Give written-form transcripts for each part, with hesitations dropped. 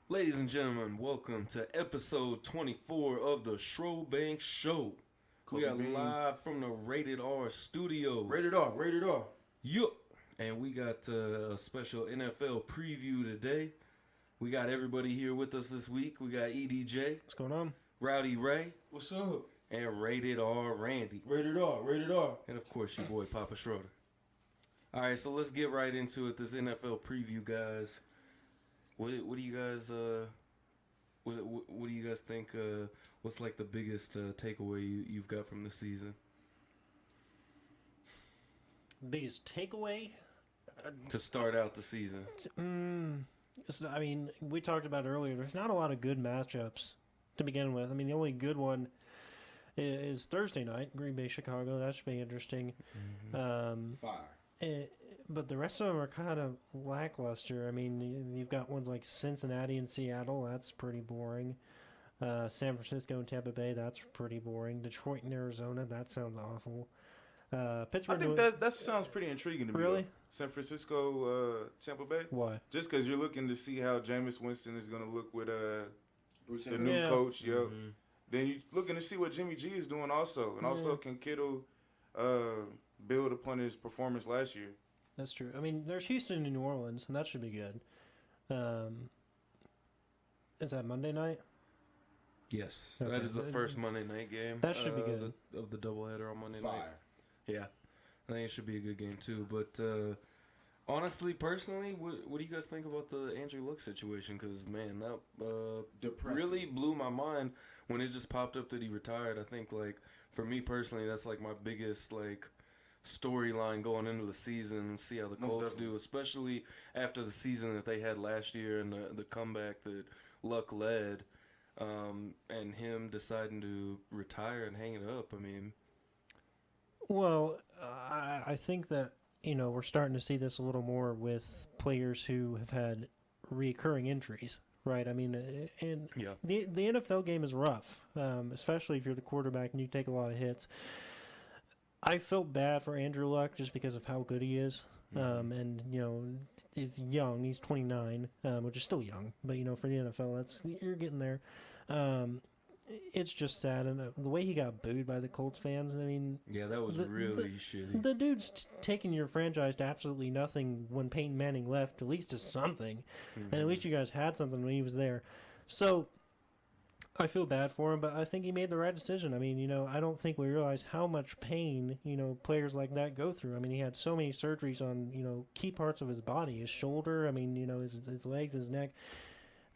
Ladies and gentlemen, welcome to episode 24 of the Schroeder Show. We Kobe are Bean. live from the Rated R studios. Rated R, rated R. Yup. And we got a special NFL preview today. We got everybody here with us this week. We got EDJ, What's going on? Rowdy Ray, What's up? and Rated R Randy. Rated R, rated R. And of course, your boy Papa Schroeder. Alright, so let's get right into it. This NFL preview, guys. What do you guys what do you guys think? What's like the biggest takeaway you've got from the season Biggest takeaway? to start out the season? I mean, we talked about it earlier. There's not a lot of good matchups to begin with. I mean, the only good one is Thursday night, Green Bay, Chicago. That should be interesting. Fire. But the rest of them are kind of lackluster. I mean, you've got ones like Cincinnati and Seattle. That's pretty boring. San Francisco and Tampa Bay. That's pretty boring. Detroit and Arizona. That sounds awful. Pittsburgh. I think that sounds pretty intriguing to me. Really? Though. San Francisco, Tampa Bay. Why? Just because you're looking to see how Jameis Winston is going to look with the new Yeah. coach. Yo. Then you're looking to see what Jimmy G is doing also. And also, can Kittle build upon his performance last year? That's true. I mean, there's Houston and New Orleans, and that should be good. Is that Monday night? Yes, Okay. that is the first Monday night game. That should be good. Of the doubleheader on Monday night. Fire. Yeah, I think it should be a good game too. But honestly, personally, what do you guys think about the Andrew Luck situation? Because man, that Depressing. really blew my mind when it just popped up that he retired. I think like for me personally, that's like my biggest like storyline going into the season and see how the Most Colts definitely. do, especially after the season that they had last year and the comeback that Luck led, and him deciding to retire and hang it up. I mean, Well, I think that, we're starting to see this a little more with players who have had recurring injuries, right? I mean, and yeah. the NFL game is rough, especially if you're the quarterback and you take a lot of hits. I felt bad for Andrew Luck just because of how good he is. And, if young, he's 29, which is still young, but, for the NFL, you're getting there. It's just sad. And the way he got booed by the Colts fans, I mean, Yeah, that was really shitty. the dude's taking your franchise to absolutely nothing when Peyton Manning left, at least to something. And at least you guys had something when he was there. So I feel bad for him, but I think he made the right decision. I mean, I don't think we realize how much pain, players like that go through. I mean, he had so many surgeries on, key parts of his body, his shoulder, I mean, his legs, his neck.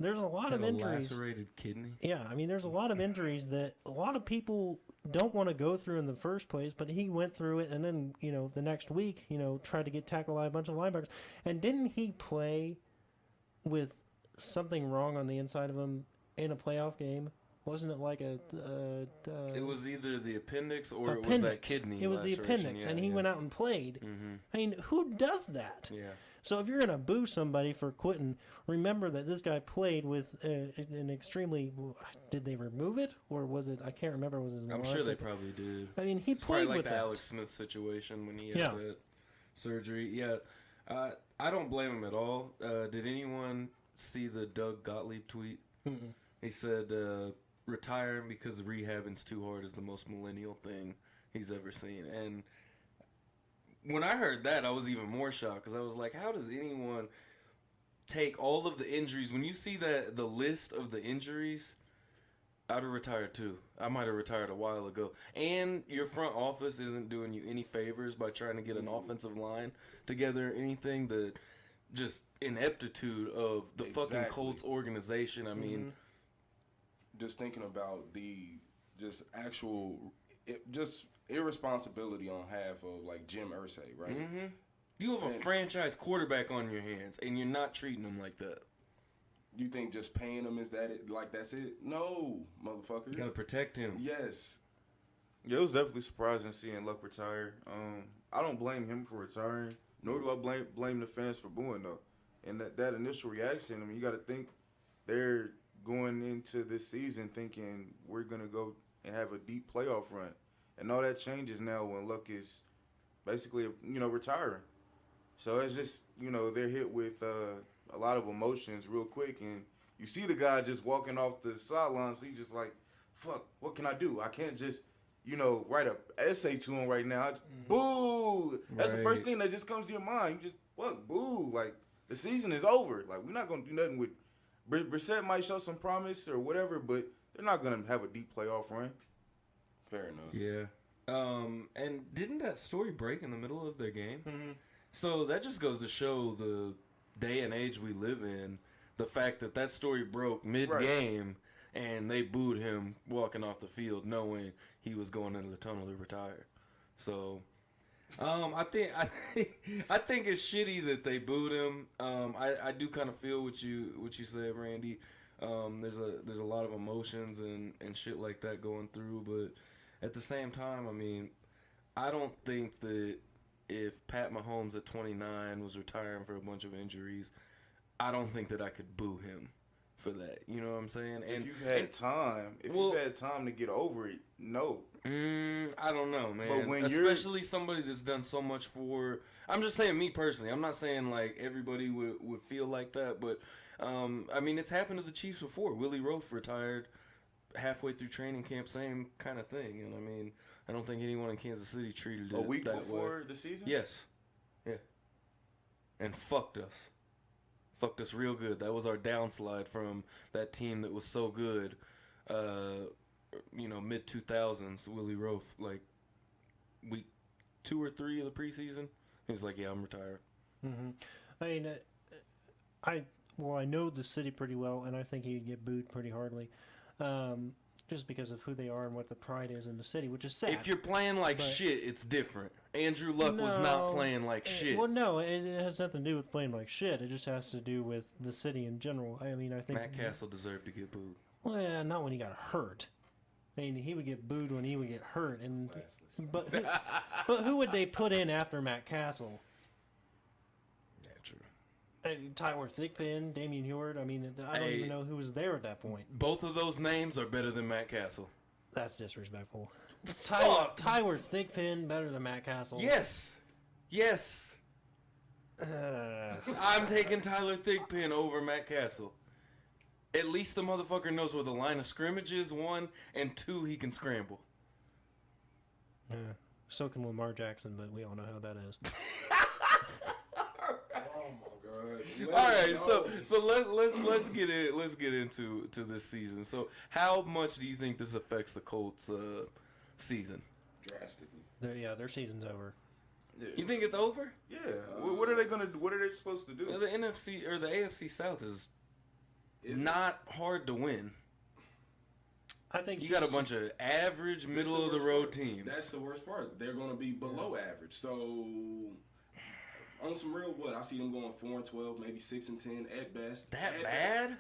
There's a lot of a injuries. lacerated kidney. Yeah, I mean, there's a lot of injuries that a lot of people don't want to go through in the first place, but he went through it, and then, the next week, tried to get tackled by a bunch of linebackers. And didn't he play with something wrong on the inside of him in a playoff game? Wasn't it like It was either the appendix or it was that kidney. It was the laceration. appendix, Yeah, and he went out and played. I mean, who does that? Yeah. So if you're going to boo somebody for quitting, remember that this guy played with an extremely... Did they remove it? Or was it... I can't remember. Was it? I'm sure they probably did. I mean, he It's played probably like with the that. Alex Smith situation when he had Yeah. that surgery. Yeah. I don't blame him at all. Did anyone see the Doug Gottlieb tweet? Mm-mm. He said, retiring because rehabbing's too hard is the most millennial thing he's ever seen. And when I heard that, I was even more shocked because I was like, how does anyone take all of the injuries? When you see the list of the injuries, I'd have retired too. I might have retired a while ago. And your front office isn't doing you any favors by trying to get an offensive line together, anything. The just ineptitude of the fucking Exactly. Colts organization. I mean, Just thinking about the just actual, just irresponsibility on half of like Jim Irsay, right? you have a And- franchise quarterback on your hands, and you're not treating him like that. You think just paying him is that it? Like that's it? No, motherfucker. You gotta protect him. Yes. Yeah, it was definitely surprising seeing Luck retire. I don't blame him for retiring, nor do I blame the fans for booing though. And that initial reaction, I mean, you got to think they're going into this season thinking we're gonna go and have a deep playoff run, and all that changes now when Luck is basically retiring. So it's just they're hit with a lot of emotions real quick, and you see the guy just walking off the sideline, so you just like, fuck, what can I do? I can't just, write a essay to him right now. Boo! That's the first thing that just comes to your mind. You just, fuck, boo. Like, the season is over. Like, we're not going to do nothing with Brissett might show some promise or whatever, but they're not going to have a deep playoff run. Fair enough. Yeah. And didn't that story break in the middle of their game? Mm-hmm. So that just goes to show the day and age we live in. The fact that story broke mid-game, and they booed him walking off the field, knowing he was going into the tunnel to retire. So, I think it's shitty that they booed him. I do kind of feel what you said, Randy. There's a lot of emotions and shit like that going through, but at the same time, I mean, I don't think that if Pat Mahomes at 29 was retiring for a bunch of injuries, I don't think that I could boo him for that. You know what I'm saying? And if you've had time to get over it, no. I don't know, man. But when especially somebody that's done so much for. I'm just saying me personally. I'm not saying like everybody would feel like that, but I mean it's happened to the Chiefs before. Willie Roaf retired halfway through training camp, same kind of thing. And I mean, I don't think anyone in Kansas City treated it a week that before way. the season. Yes, yeah, and fucked us. Fucked us real good. That was our downslide from that team that was so good, mid 2000s. Willie Roaf, like week 2 or 3 of the preseason, he was like, "Yeah, I'm retired." Mm-hmm. I mean, I know the city pretty well, and I think he'd get booed pretty hardly, just because of who they are and what the pride is in the city, which is sad. If you're playing like shit, it's different. Andrew Luck was not playing like shit. Well, no, it has nothing to do with playing like shit. It just has to do with the city in general. I mean, I think Matt Castle deserved to get booed. Well, yeah, not when he got hurt. I mean, he would get booed when he would get hurt, but who would they put in after Matt Castle? Yeah, true. Tyler Thigpen, Damian Heward. I mean, I don't even know who was there at that point. Both of those names are better than Matt Castle. That's disrespectful. Tyler Thigpen better than Matt Castle. Yes. I'm taking Tyler Thigpen over Matt Castle. At least the motherfucker knows where the line of scrimmage is, 1, and 2, he can scramble. So can Lamar Jackson, but we all know how that is. All right, so let's get into this season. So, how much do you think this affects the Colts' season? Drastically. Their season's over. Yeah. You think it's over? Yeah. What are they gonna do? What are they supposed to do? The NFC or the AFC South is not hard to win. I think you got a bunch of average, middle of the road teams. That's the worst part. They're going to be below average. So on some real I see them going 4-12, maybe 6-10 at best. That bad?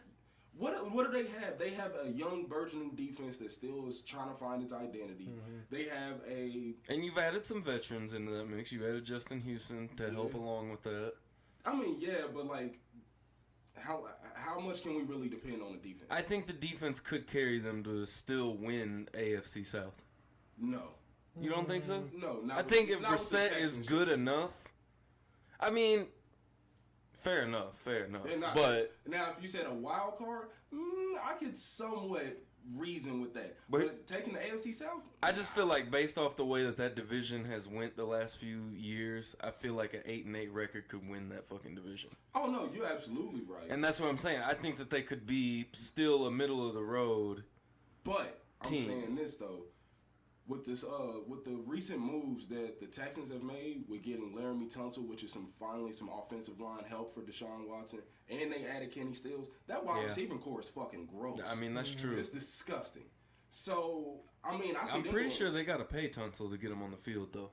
What do they have? They have a young burgeoning defense that still is trying to find its identity. Mm-hmm. They have and you've added some veterans into that mix. You added Justin Houston to help along with that. I mean, yeah, but like, how much can we really depend on the defense? I think the defense could carry them to still win AFC South. No. You don't think so? No. I think if Brissett is good enough, I mean, fair enough. But now, if you said a wild card, I could somewhat reason with that. But taking the AFC South, I just feel like based off the way that division has went the last few years, I feel like an 8-8 record could win that fucking division. Oh no, you're absolutely right. And that's what I'm saying. I think that they could be still a middle of the road. But team. I'm saying this though. With this, with the recent moves that the Texans have made, with getting Laramie Tunsil, which is finally some offensive line help for Deshaun Watson, and they added Kenny Stills. That wide receiving core is fucking gross. I mean, that's true. It's disgusting. So, I mean, I'm pretty sure they got to pay Tunsil to get him on the field, though.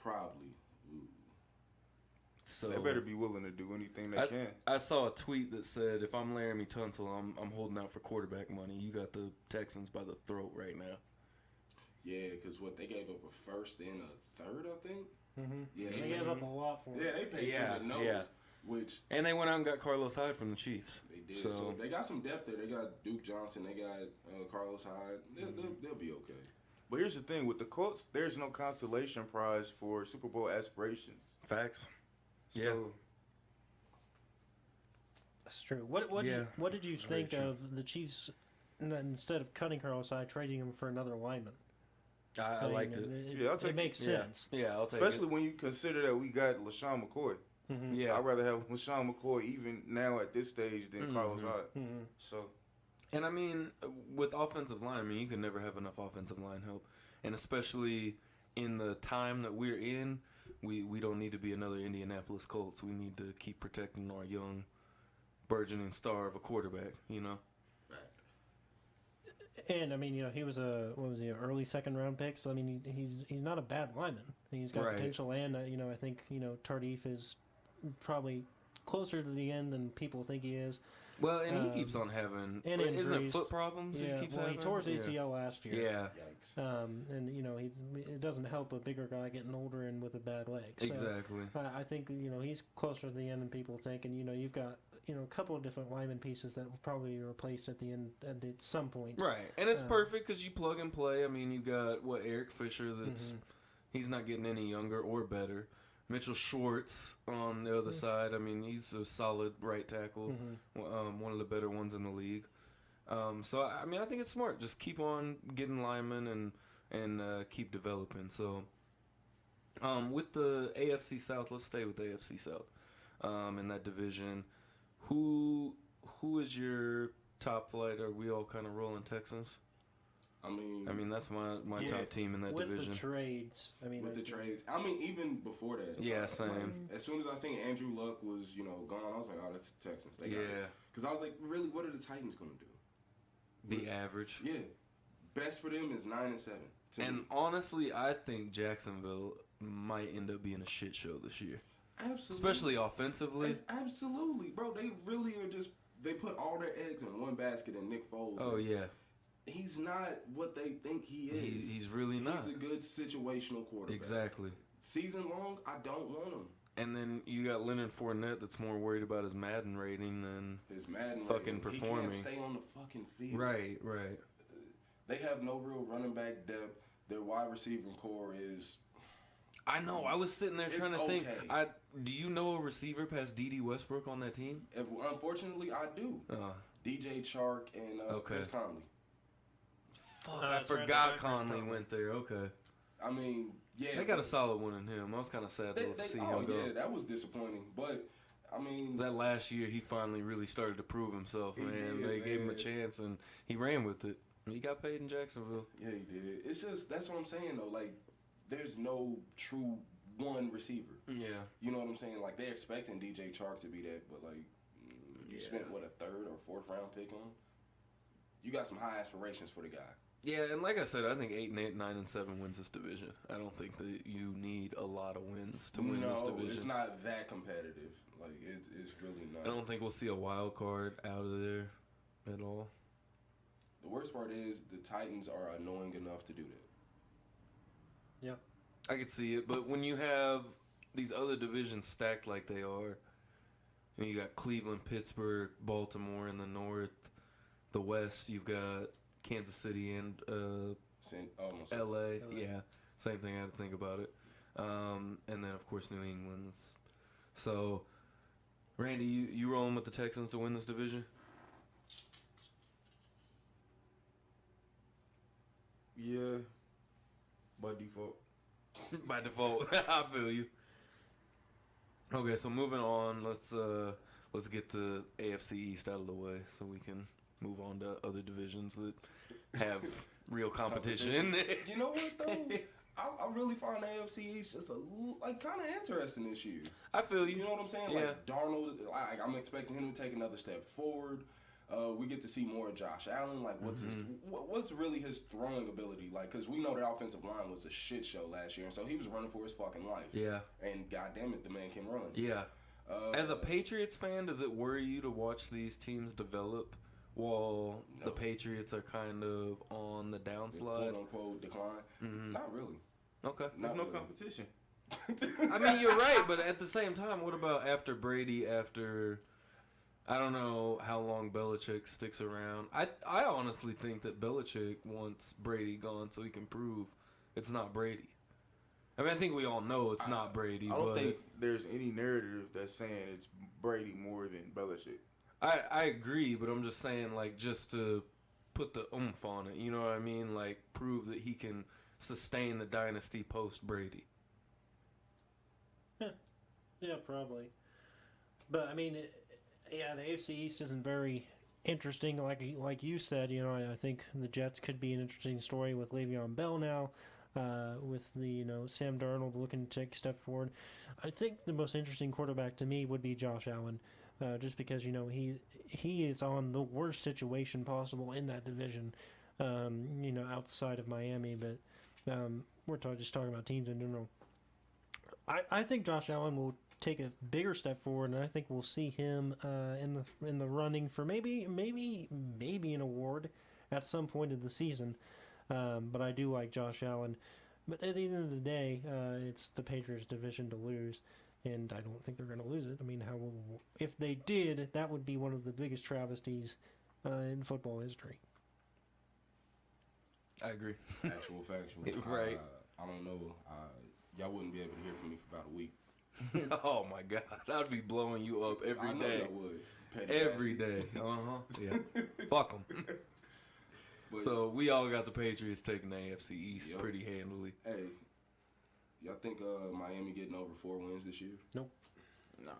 Probably. Ooh. So they better be willing to do anything they can. I saw a tweet that said, "If I'm Laramie Tunsil, I'm holding out for quarterback money. You got the Texans by the throat right now." Yeah, because they gave up a first and a third, I think. Mm-hmm. Yeah, they gave up a lot for it. Yeah, they paid through the nose. And they went out and got Carlos Hyde from the Chiefs. They did. So they got some depth there. They got Duke Johnson. They got Carlos Hyde. They'll be okay. But here's the thing. With the Colts, there's no consolation prize for Super Bowl aspirations. Facts. Yeah. So That's true. What Yeah, did you very think true. of the Chiefs instead of cutting Carlos Hyde, trading him for another lineman? I mean, liked it. Yeah, I'll take it makes Yeah, sense. yeah, I'll take Especially it. when you consider that we got LaShawn McCoy. Mm-hmm. Yeah, I'd rather have LaShawn McCoy even now at this stage than Carlos Hyde. Mm-hmm. So, and I mean, with offensive line, I mean, you can never have enough offensive line help, and especially in the time that we're in, we don't need to be another Indianapolis Colts. We need to keep protecting our young, burgeoning star of a quarterback. You know. And I mean, he was an early second round pick. So I mean, he's not a bad lineman. He's got Right. potential, and I think Tardif is probably closer to the end than people think he is. Well, and he keeps on having. and Isn't it injuries. foot problems? Yeah, He keeps well, he having? tore his Yeah. ACL last year. Yeah, Yikes. And it doesn't help a bigger guy getting older and with a bad leg. So, exactly. I think he's closer to the end than people think, and you've got a couple of different lineman pieces that will probably be replaced at the end at some point. Right, and it's perfect because you plug and play. I mean, you got Eric Fisher. That's he's not getting any younger or better. Mitchell Schwartz on the other side. I mean, he's a solid right tackle, one of the better ones in the league. So I mean, I think it's smart. Just keep on getting linemen and keep developing. So with the AFC South, let's stay with the AFC South. In that division, who is your top flight? Are we all kind of rolling Texans? I mean, That's my Yeah, top team in that With division. the trades, with the trades. I mean, even before that. Yeah, same. Like, as soon as I seen Andrew Luck was, gone, I was like, oh, that's the Texans. They got Yeah. it. Because I was like, really, what are the Titans going to do? Be average. Yeah. Best for them is 9-7. to And me. honestly, I think Jacksonville might end up being a shit show this year, Absolutely. especially offensively. Absolutely, bro. They really are just, they put all their eggs in one basket in Nick Foles. Oh And yeah, he's not what they think he is. he's really not. He's a good situational quarterback. Exactly. Season long, I don't want him. And then you got Leonard Fournette that's more worried about his Madden rating than His Madden Fucking rating. performing. He can't stay on the fucking field. right. They have no real running back depth. Their wide receiving core is I know. I was sitting there It's trying to think. okay. Do you know a receiver past D.D. Westbrook on that team? unfortunately I do. DJ Chark and Okay. Chris Conley. Fuck, Oh, I that's right, forgot Chris Conley Conley. went there. Okay, I mean, yeah, they got a solid one in him. I was kind of sad to see him go. yeah, that was disappointing. But I mean, That last year, he finally really started to prove himself, He man. did, They gave him a man. chance, and he ran with it. He got paid in Jacksonville. yeah, he did. It's just that's what I'm saying though. Like, there's no true one receiver. Yeah. You know what I'm saying? Like they're expecting DJ Chark to be that, but like you spent what, a third or fourth round pick on him? You got some high aspirations for the guy. Yeah, and like I said, I think 8-8, 9-7 wins this division. I don't think that you need a lot of wins to win this division. It's not that competitive. Like it's really not. I don't think we'll see a wild card out of there at all. The worst part is the Titans are annoying enough to do that. Yeah. I could see it, but when you have these other divisions stacked like they are, and you got Cleveland, Pittsburgh, Baltimore in the north, the west, you've got Kansas City and Almost LA. Yeah, same thing. I had to think about it. And then of course New England's. So, Randy, you rolling with the Texans to win this division? yeah, by default. By default, I feel you. Okay, so moving on, let's get the AFC East out of the way so we can move on to other divisions that have real competition. You know what though? I really find the AFC East just kind of interesting this year. I feel you. You know what I'm saying? Yeah. Like Darnold, I'm expecting him to take another step forward. We get to see more of Josh Allen. Like, what's really his throwing ability? Like, because we know their offensive line was a shit show last year, and so he was running for his fucking life. Yeah. And goddamn it, the man can run. Yeah. As a Patriots fan, does it worry you to watch these teams develop while the Patriots are kind of on the downslide? Quote unquote decline. Not really. Okay. There's Not no really. competition. I mean, you're right, but at the same time, what about after Brady, after... I don't know how long Belichick sticks around. I honestly think that Belichick wants Brady gone so he can prove it's not Brady. I mean, I think we all know it's not Brady. I don't but think there's any narrative that's saying it's Brady more than Belichick. I agree, but I'm just saying, like, just to put the oomph on it. You know what I mean? Like, prove that he can sustain the dynasty post Brady. Yeah, probably. But I mean, yeah, the AFC East isn't very interesting. Like you said, you know, I think the Jets could be an interesting story with Le'Veon Bell now, with the Sam Darnold looking to take a step forward. I think the most interesting quarterback to me would be Josh Allen, just because he is on the worst situation possible in that division, outside of Miami. But we're just talking about teams in general. I think Josh Allen will take a bigger step forward, and I think we'll see him in the running for maybe an award at some point in the season. But I do like Josh Allen. But at the end of the day, it's the Patriots' division to lose, and I don't think they're going to lose it. I mean, if they did, that would be one of the biggest travesties in football history. I agree. Actual factual. Right. I don't know. Y'all wouldn't be able to hear from me for about a week. Oh my God, I'd be blowing you up I every know day. y'all would. Petty Every day. bastards. Yeah. Fuck them. But, So we all got the Patriots taking the AFC East Yep. pretty handily. hey, y'all think Miami getting over 4 wins this year? Nope. Nah.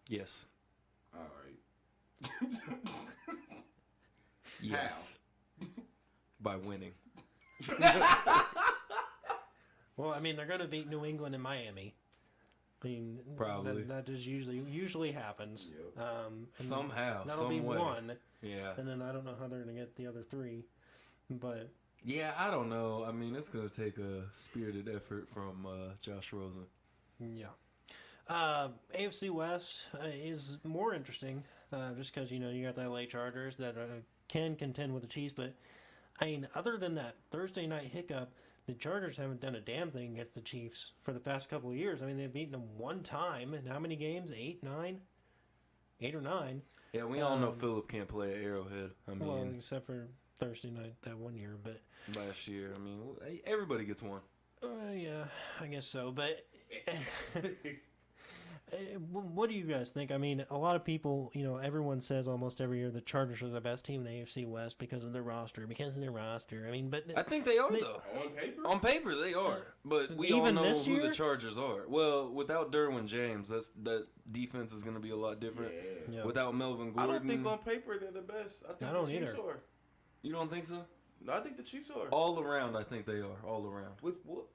Yes. All right. Yes. By winning. Well, I mean, they're going to beat New England and Miami. I mean, Probably. that just usually happens. Yep. And Somehow, that'll some be way. one, Yeah. and then I don't know how they're going to get the other 3, but Yeah, I don't know. I mean, it's going to take a spirited effort from Josh Rosen. yeah. AFC West is more interesting, just because you got the LA Chargers that can contend with the Chiefs, but I mean, other than that Thursday night hiccup, the Chargers haven't done a damn thing against the Chiefs for the past couple of years. I mean, they've beaten them one time in how many games? 8 or 9. Yeah, we all know Phillip can't play at Arrowhead. I mean, Well, except for Thursday night that one year, but last year, I mean, everybody gets one. yeah, I guess so. But what do you guys think? I mean, a lot of people, everyone says almost every year the Chargers are the best team in the AFC West because of their roster. I mean, but I think they are, though. On paper? On paper, they are. But we Even all know this who year? the Chargers are. Well, without Derwin James, that defense is going to be a lot different. Yeah. Yeah. Without Melvin I Gordon. don't think on paper they're the best. I think I don't the Chiefs either. are. You don't think so? No, I think the Chiefs are. All around, I think they are. All around. With what?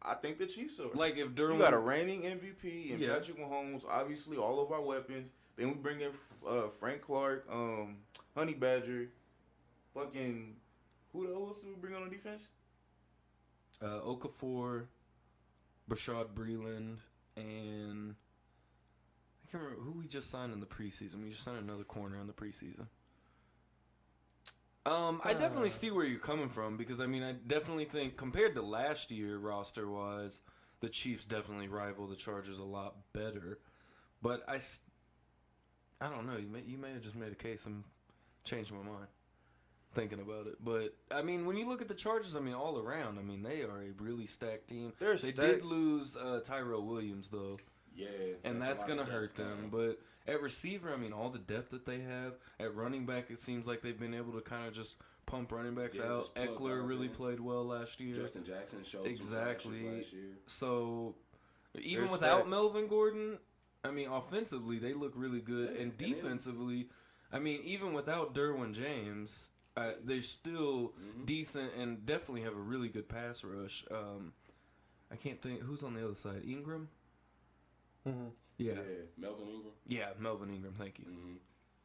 I think the Chiefs are. Like, if Derwin... You got a reigning MVP and Yeah. Patrick Mahomes, obviously all of our weapons. Then we bring in Frank Clark, Honey Badger, fucking who else do we bring on defense? Okafor, Bashad Breeland, and... I can't remember who we just signed in the preseason. We just signed another corner in the preseason. I definitely see where you're coming from because, I mean, I definitely think compared to last year roster-wise, the Chiefs definitely rival the Chargers a lot better. But I don't know. You may have just made a case and changed my mind thinking about it. But, I mean, when you look at the Chargers, I mean, all around, I mean, they are a really stacked team. They're They stacked. did lose Tyrell Williams, though. Yeah. And that's a lot going to of hurt depth them. now. But at receiver, I mean, all the depth that they have. At running back, it seems like they've been able to kind of just pump running backs Yeah, out. just plug Eckler guys really in. played well last year. Justin Jackson showed Exactly. some flashes last year. So, even They're without stacked. Melvin Gordon, I mean, offensively, they look really good. Yeah, and and then- defensively, I mean, even without Derwin James, they're still decent and definitely have a really good pass rush. I can't think. Who's on the other side? Ingram? Mm-hmm. Yeah. Melvin Ingram. Yeah, Melvin Ingram. Thank you. Mm-hmm.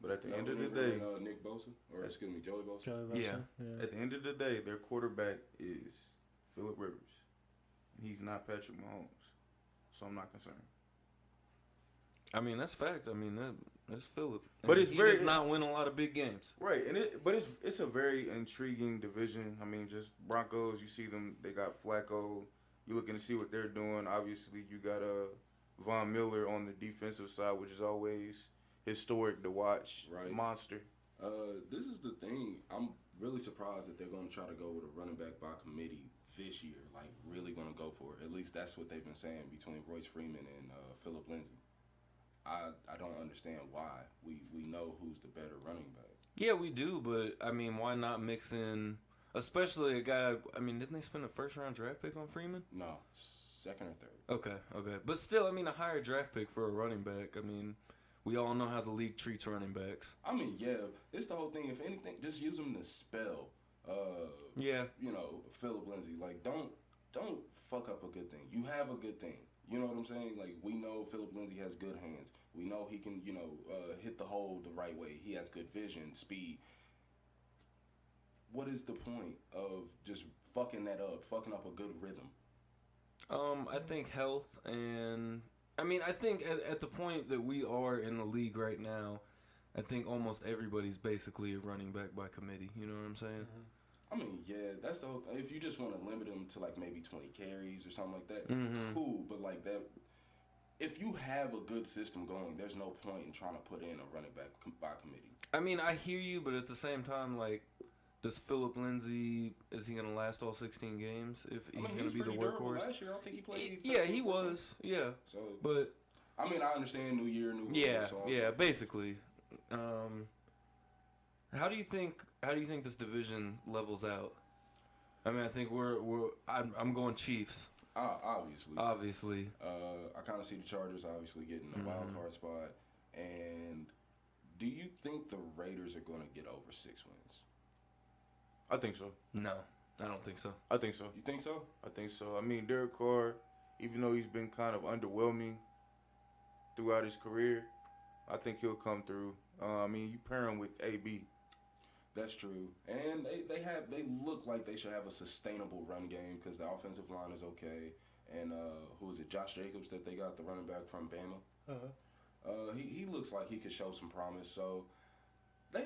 But at the end of the Ingram day, and, Nick Bosa, or excuse me, Joey Bosa. Yeah. at the end of the day, their quarterback is Phillip Rivers. He's not Patrick Mahomes, so I'm not concerned. I mean, that's fact. I mean, that's Phillip. But it's he very- does not win a lot of big games. Right, but it's a very intriguing division. I mean, just Broncos. You see them; they got Flacco. You're looking to see what they're doing. Obviously, you got Von Miller on the defensive side, which is always historic to watch. Right. Monster. This is the thing. I'm really surprised that they're going to try to go with a running back by committee this year. Like, really going to go for it. At least that's what they've been saying between Royce Freeman and Philip Lindsay. I don't understand why. We know who's the better running back. Yeah, we do, but I mean, why not mix in, especially a guy? I mean, didn't they spend a first-round draft pick on Freeman? No, second or third. Okay, but still, I mean, a higher draft pick for a running back. I mean, we all know how the league treats running backs. I mean, yeah, it's the whole thing. If anything, just use them to spell. Yeah, You know, Philip Lindsay. Like, don't fuck up a good thing. You have a good thing. You know what I'm saying? Like, we know Philip Lindsay has good hands. We know he can, hit the hole the right way. He has good vision, speed. What is the point of just fucking that up, fucking up a good rhythm? I think health and I mean, I think at the point that we are in the league right now, I think almost everybody's basically a running back by committee. You know what I'm saying? Mm-hmm. I mean, yeah, that's the whole. If you just want to limit them to like maybe 20 carries or something like that, cool. But like that, if you have a good system going, there's no point in trying to put in a running back by committee. I mean, I hear you, but at the same time, like, does Philip Lindsay, is he going to last all 16 games if he's going to be the workhorse? Last year, I don't think he played. Yeah, he was. Yeah. So, but I mean, I understand new year, new yeah, rules, so on, yeah, so basically. How do you think this division levels out? I mean, I think I'm going Chiefs. Obviously. I kind of see the Chargers obviously getting a wild card spot. And do you think the Raiders are going to get over 6 wins? I think so. No, I don't think so. I think so. You think so? I think so. I mean, Derek Carr, even though he's been kind of underwhelming throughout his career, I think he'll come through. I mean, you pair him with AB. That's true. And they look like they should have a sustainable run game because the offensive line is okay. And who is it? Josh Jacobs that they got, the running back from Bama. He looks like he could show some promise. So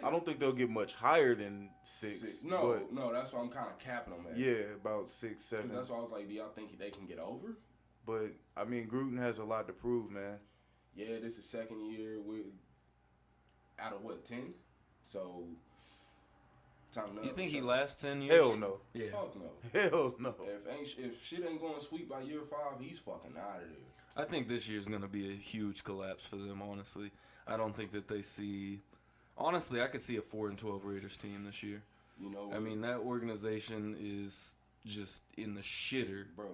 I don't think they'll get much higher than 6. No, that's why I'm kind of capping them at. Yeah, about 6, 7. That's why I was like, do y'all think they can get over? But I mean, Gruden has a lot to prove, man. Yeah, this is second year out of 10? So time You think he lasts 10 years? Hell no. Yeah. Fuck no. Hell no. If shit ain't going sweet by year 5, he's fucking out of there. I think this year's going to be a huge collapse for them, honestly. I don't think that they see... Honestly, I could see a 4-12 Raiders team this year. You know, I mean, that organization is just in the shitter. Bro,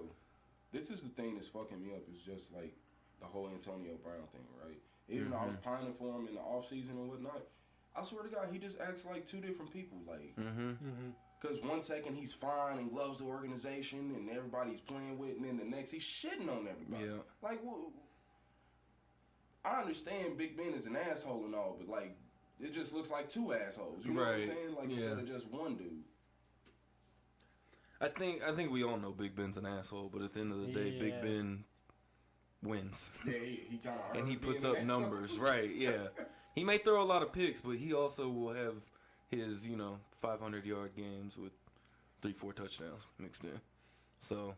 this is the thing that's fucking me up. Is just like the whole Antonio Brown thing, right? Even though I was pining for him in the offseason and whatnot, I swear to God, he just acts like two different people. Like, because 1 second he's fine and loves the organization and everybody's playing with, and then the next he's shitting on everybody. Yeah. Like, well, I understand Big Ben is an asshole and all, but like, it just looks like two assholes. You know what I'm saying? Like, instead of just one dude. I think we all know Big Ben's an asshole, but at the end of the day, Big Ben wins. Yeah, he kind of and he puts up numbers, right? Yeah, he may throw a lot of picks, but he also will have his 500-yard games with 3-4 touchdowns mixed in. So,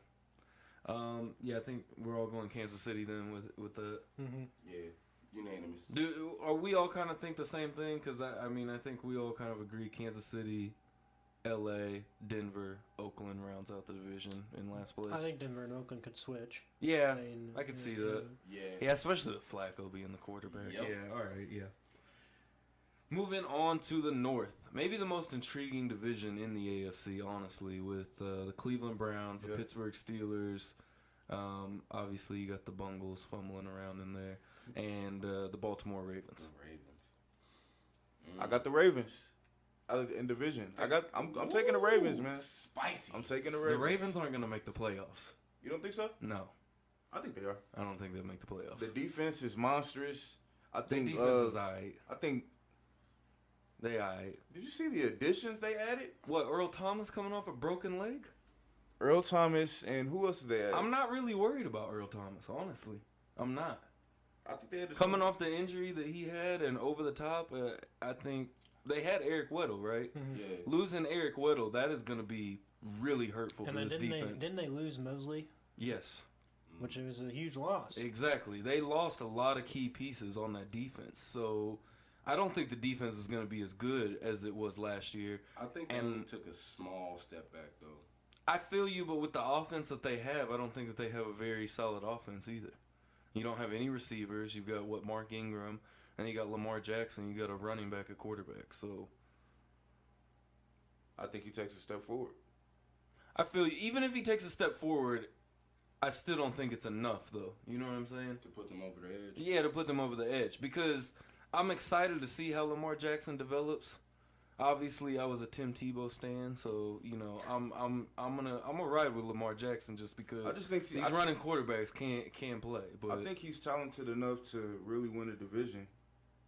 I think we're all going Kansas City then with that. Yeah. Unanimous. Are we all kind of think the same thing? Because I think we all kind of agree Kansas City, L.A., Denver, Oakland rounds out the division in last place. I think Denver and Oakland could switch. Yeah, I could see that. Yeah. Yeah, especially with Flacco being the quarterback. Yep. Yeah, all right, yeah. Moving on to the North. Maybe the most intriguing division in the AFC, honestly, with the Cleveland Browns, the Pittsburgh Steelers. Obviously, you got the Bungles fumbling around in there. And the Baltimore Ravens. I got the Ravens in division. I'm taking the Ravens, man. Spicy. I'm taking the Ravens. The Ravens aren't going to make the playoffs. You don't think so? No. I think they are. I don't think they'll make the playoffs. The defense is monstrous. I think the defense is alright. I think they alright. Did you see the additions they added? What, Earl Thomas coming off a broken leg? Earl Thomas and who else did they add? I'm not really worried about Earl Thomas, honestly. I'm not. I think they had coming off the injury that he had and over the top, I think they had Eric Weddle, right? Yeah. Losing Eric Weddle, that is going to be really hurtful for this defense. Didn't they lose Mosley? Yes. Which was a huge loss. Exactly. They lost a lot of key pieces on that defense. So I don't think the defense is going to be as good as it was last year. I think they took a small step back, though. I feel you, but with the offense that they have, I don't think that they have a very solid offense either. You don't have any receivers. You've got Mark Ingram, and you got Lamar Jackson. You got a running back, a quarterback. So I think he takes a step forward. I feel even if he takes a step forward, I still don't think it's enough, though. You know what I'm saying? To put them over the edge. Yeah, to put them over the edge, because I'm excited to see how Lamar Jackson develops. Obviously, I was a Tim Tebow stan, so you know I'm gonna ride with Lamar Jackson just because I just think these running quarterbacks can't play. But I think he's talented enough to really win a division,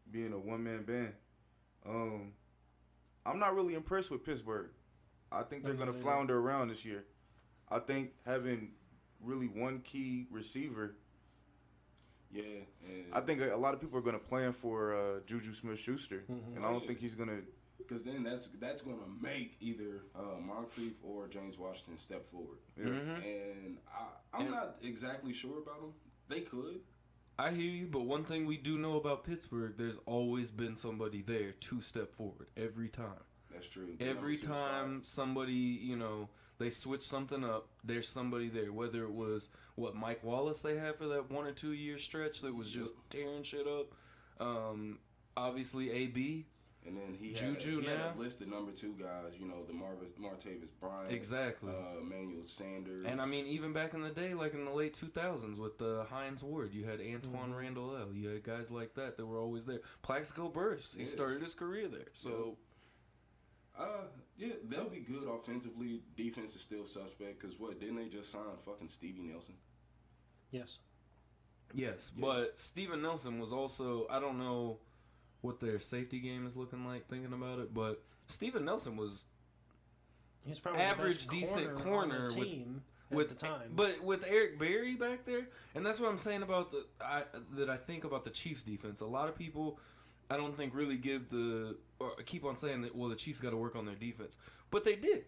being a one-man band. I'm not really impressed with Pittsburgh. I think they're gonna flounder around this year. I think having really one key receiver. Yeah. I think a lot of people are gonna plan for Juju Smith-Schuster, and I don't think he's gonna. Because then that's going to make either Moncrief or James Washington step forward. Yeah. And I'm not exactly sure about them. They could. I hear you, but one thing we do know about Pittsburgh, there's always been somebody there to step forward every time. That's true. Every time somebody, they switch something up, there's somebody there. Whether it was Mike Wallace they had for that 1 or 2 year stretch that was just tearing shit up. Obviously AB. And then he Juju had a list of number 2 guys, the Martavis Bryant. Exactly. Emmanuel Sanders. And I mean, even back in the day, like in the late 2000s with Hines Ward, you had Antoine Randall L. You had guys like that were always there. Plaxico Burress, he started his career there. So, they'll be good offensively. Defense is still suspect because didn't they just sign fucking Stevie Nelson? Yes. Yes, but Steven Nelson was also, I don't know what their safety game is looking like thinking about it, but Steven Nelson was he's probably average, the best decent corner on the team with at the time. But with Eric Berry back there, and that's what I'm saying about that I think about the Chiefs defense. A lot of people, I don't think really keep on saying that, well, the Chiefs got to work on their defense, but they did.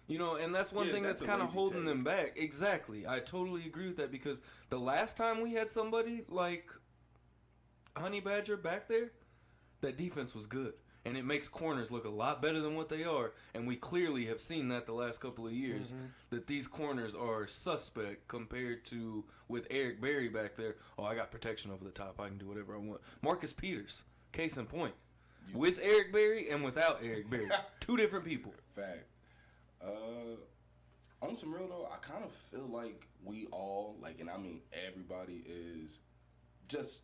And that's one thing that's kind of holding them back. Exactly. I totally agree with that because the last time we had somebody like Honey Badger back there, that defense was good. And it makes corners look a lot better than what they are. And we clearly have seen that the last couple of years, that these corners are suspect compared to with Eric Berry back there. Oh, I got protection over the top. I can do whatever I want. Marcus Peters, case in point. With Eric Berry and without Eric Berry. 2 different people. Fact. On some real though, I kind of feel like we all, and I mean everybody, is just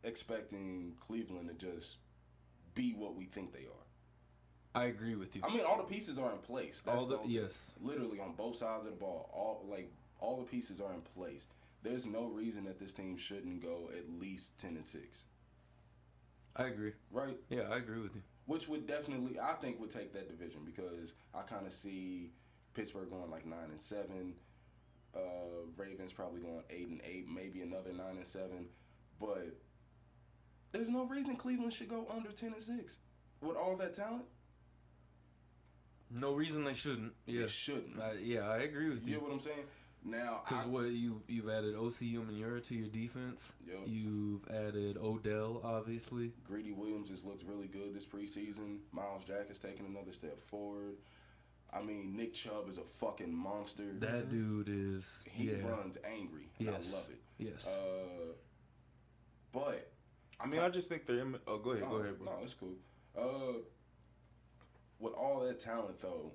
expecting Cleveland to just be what we think they are. I agree with you. I mean, all the pieces are in place. That's yes. Literally on both sides of the ball. All the pieces are in place. There's no reason that this team shouldn't go at least 10-6. I agree. Right? Yeah, I agree with you. Which would definitely, I think, would take that division because I kind of see Pittsburgh going 9-7. Ravens probably going 8-8, maybe another 9-7. But there's no reason Cleveland should go under 10-6 with all that talent. No reason they shouldn't. Yeah, they shouldn't. I agree with you. You know what I'm saying? Now, because you've added O.C. Umenyiora to your defense. Yep. You've added Odell, obviously. Greedy Williams has looked really good this preseason. Miles Jack has taken another step forward. I mean, Nick Chubb is a fucking monster. That dude is. He runs angry. And I love it. Yes. But I mean, I just think they're. Oh, go ahead, bro. No, it's cool. With all that talent, though,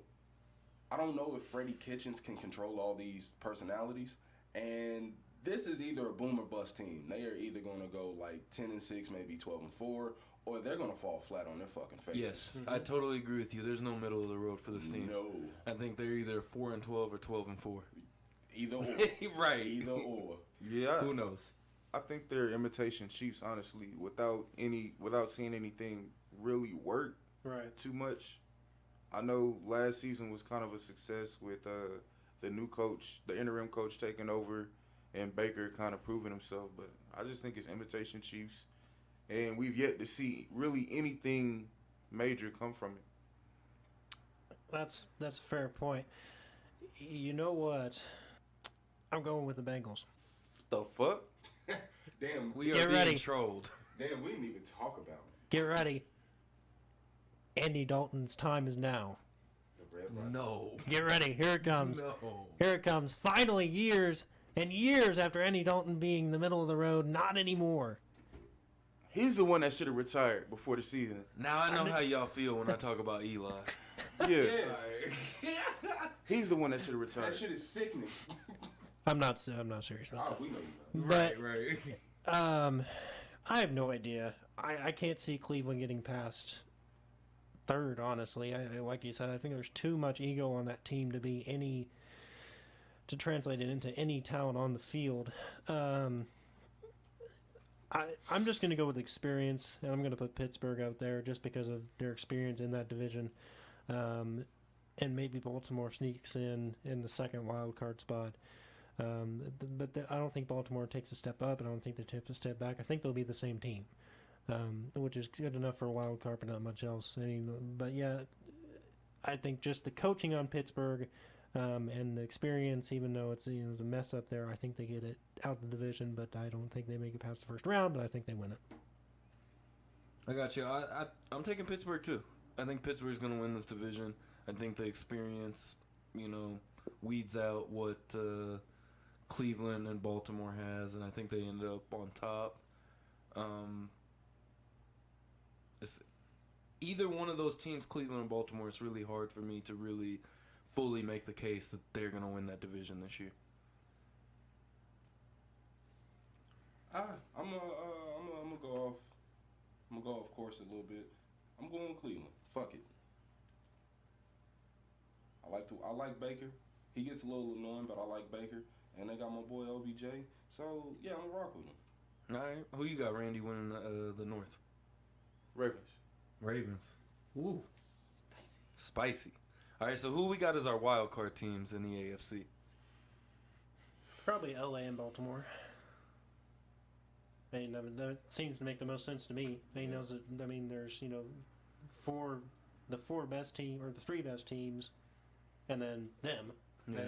I don't know if Freddie Kitchens can control all these personalities. And this is either a boom or bust team. They are either going to go 10-6, maybe 12-4, or they're going to fall flat on their fucking faces. Yes, I totally agree with you. There's no middle of the road for this team. No. I think they're either 4-12 or 12-4. Either or. Right. Either or. Yeah. Who knows? I think they're imitation Chiefs, honestly, without seeing anything really work too much. I know last season was kind of a success with the new coach, the interim coach taking over, and Baker kind of proving himself. But I just think it's imitation Chiefs, and we've yet to see really anything major come from it. That's a fair point. You know what? I'm going with the Bengals. The fuck? Damn, we are Get being ready. trolled. Damn, we didn't even talk about it. Get ready. Andy Dalton's time is now. No. Get ready. Here it comes. No. Here it comes. Finally, years And years after Andy Dalton being the middle of the road, not anymore. He's the one that should have retired before the season. Now I know how y'all feel when I talk about Eli. Yeah. Yeah. He's the one that should have retired. That shit is sickening. I'm not serious about Oh, we know you know. that. Right. I have no idea. I can't see Cleveland getting past third, honestly. I like you said, I think there's too much ego on that team to translate it into any talent on the field. I'm just going to go with experience, and I'm going to put Pittsburgh out there just because of their experience in that division. And maybe Baltimore sneaks in the second wild card spot. But I don't think Baltimore takes a step up, and I don't think they take a step back. I think they'll be the same team, which is good enough for a wild card, but not much else. But yeah, I think just the coaching on Pittsburgh and the experience, even though it's the mess up there, I think they get it out of the division. But I don't think they make it past the first round. But I think they win it. I got you. I'm taking Pittsburgh too. I think Pittsburgh's going to win this division. I think the experience, weeds out what Cleveland and Baltimore has, and I think they end up on top. It's either one of those teams, Cleveland and Baltimore. It's really hard for me to really fully make the case that they're going to win that division this year. I'm gonna go off. I'm gonna go off course a little bit. I'm going with Cleveland. Fuck it. I like Baker. He gets a little annoying, but I like Baker. And they got my boy OBJ. So yeah, I'm gonna rock with him. All right, who you got, Randy, winning the North? Ravens. Ooh, spicy. All right, so who we got as our wild card teams in the AFC? Probably LA and Baltimore. That seems to make the most sense to me. Knows that. I mean, there's the four best team or the three best teams, and then them. Yeah.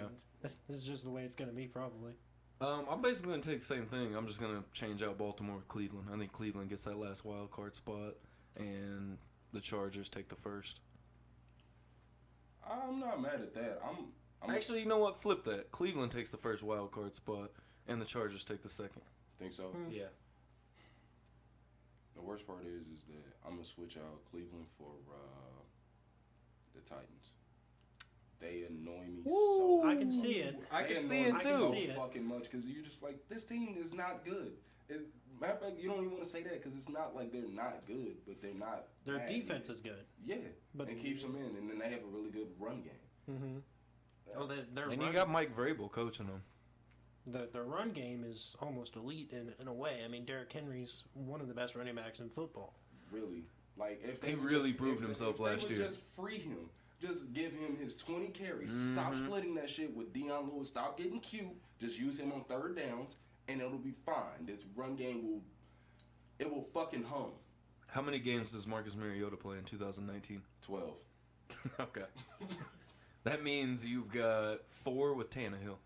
And this is just the way it's going to be, probably. I'm basically going to take the same thing. I'm just going to change out Baltimore with Cleveland. I think Cleveland gets that last wild card spot, and the Chargers take the first. I'm not mad at that. I'm Actually, you know what? Flip that. Cleveland takes the first wild card spot, and the Chargers take the second. think so. Yeah. The worst part is that I'm gonna switch out Cleveland for the Titans. They annoy me so. I can see it. I can They see annoy it me too. so see it. fucking much because you're just like, this team is not good. Matter of fact, you don't even want to say that because it's not like they're not good, but they're not. Their bad defense either. is good. Yeah, But- and keeps them in, and then they have a really good run game. Mm-hmm. Oh, their And run, you got Mike Vrabel coaching them. their run game is almost elite in a way. I mean, Derrick Henry's one of the best running backs in football. Really, like if they He would really just, proved if himself they last would year. Just free him. Just give him his 20 carries. Stop splitting that shit with Deion Lewis. Stop getting cute. Just use him on third downs, and it'll be fine. This run game will fucking hum. How many games does Marcus Mariota play in 2019? 12. Okay. That means you've got 4 with Tannehill.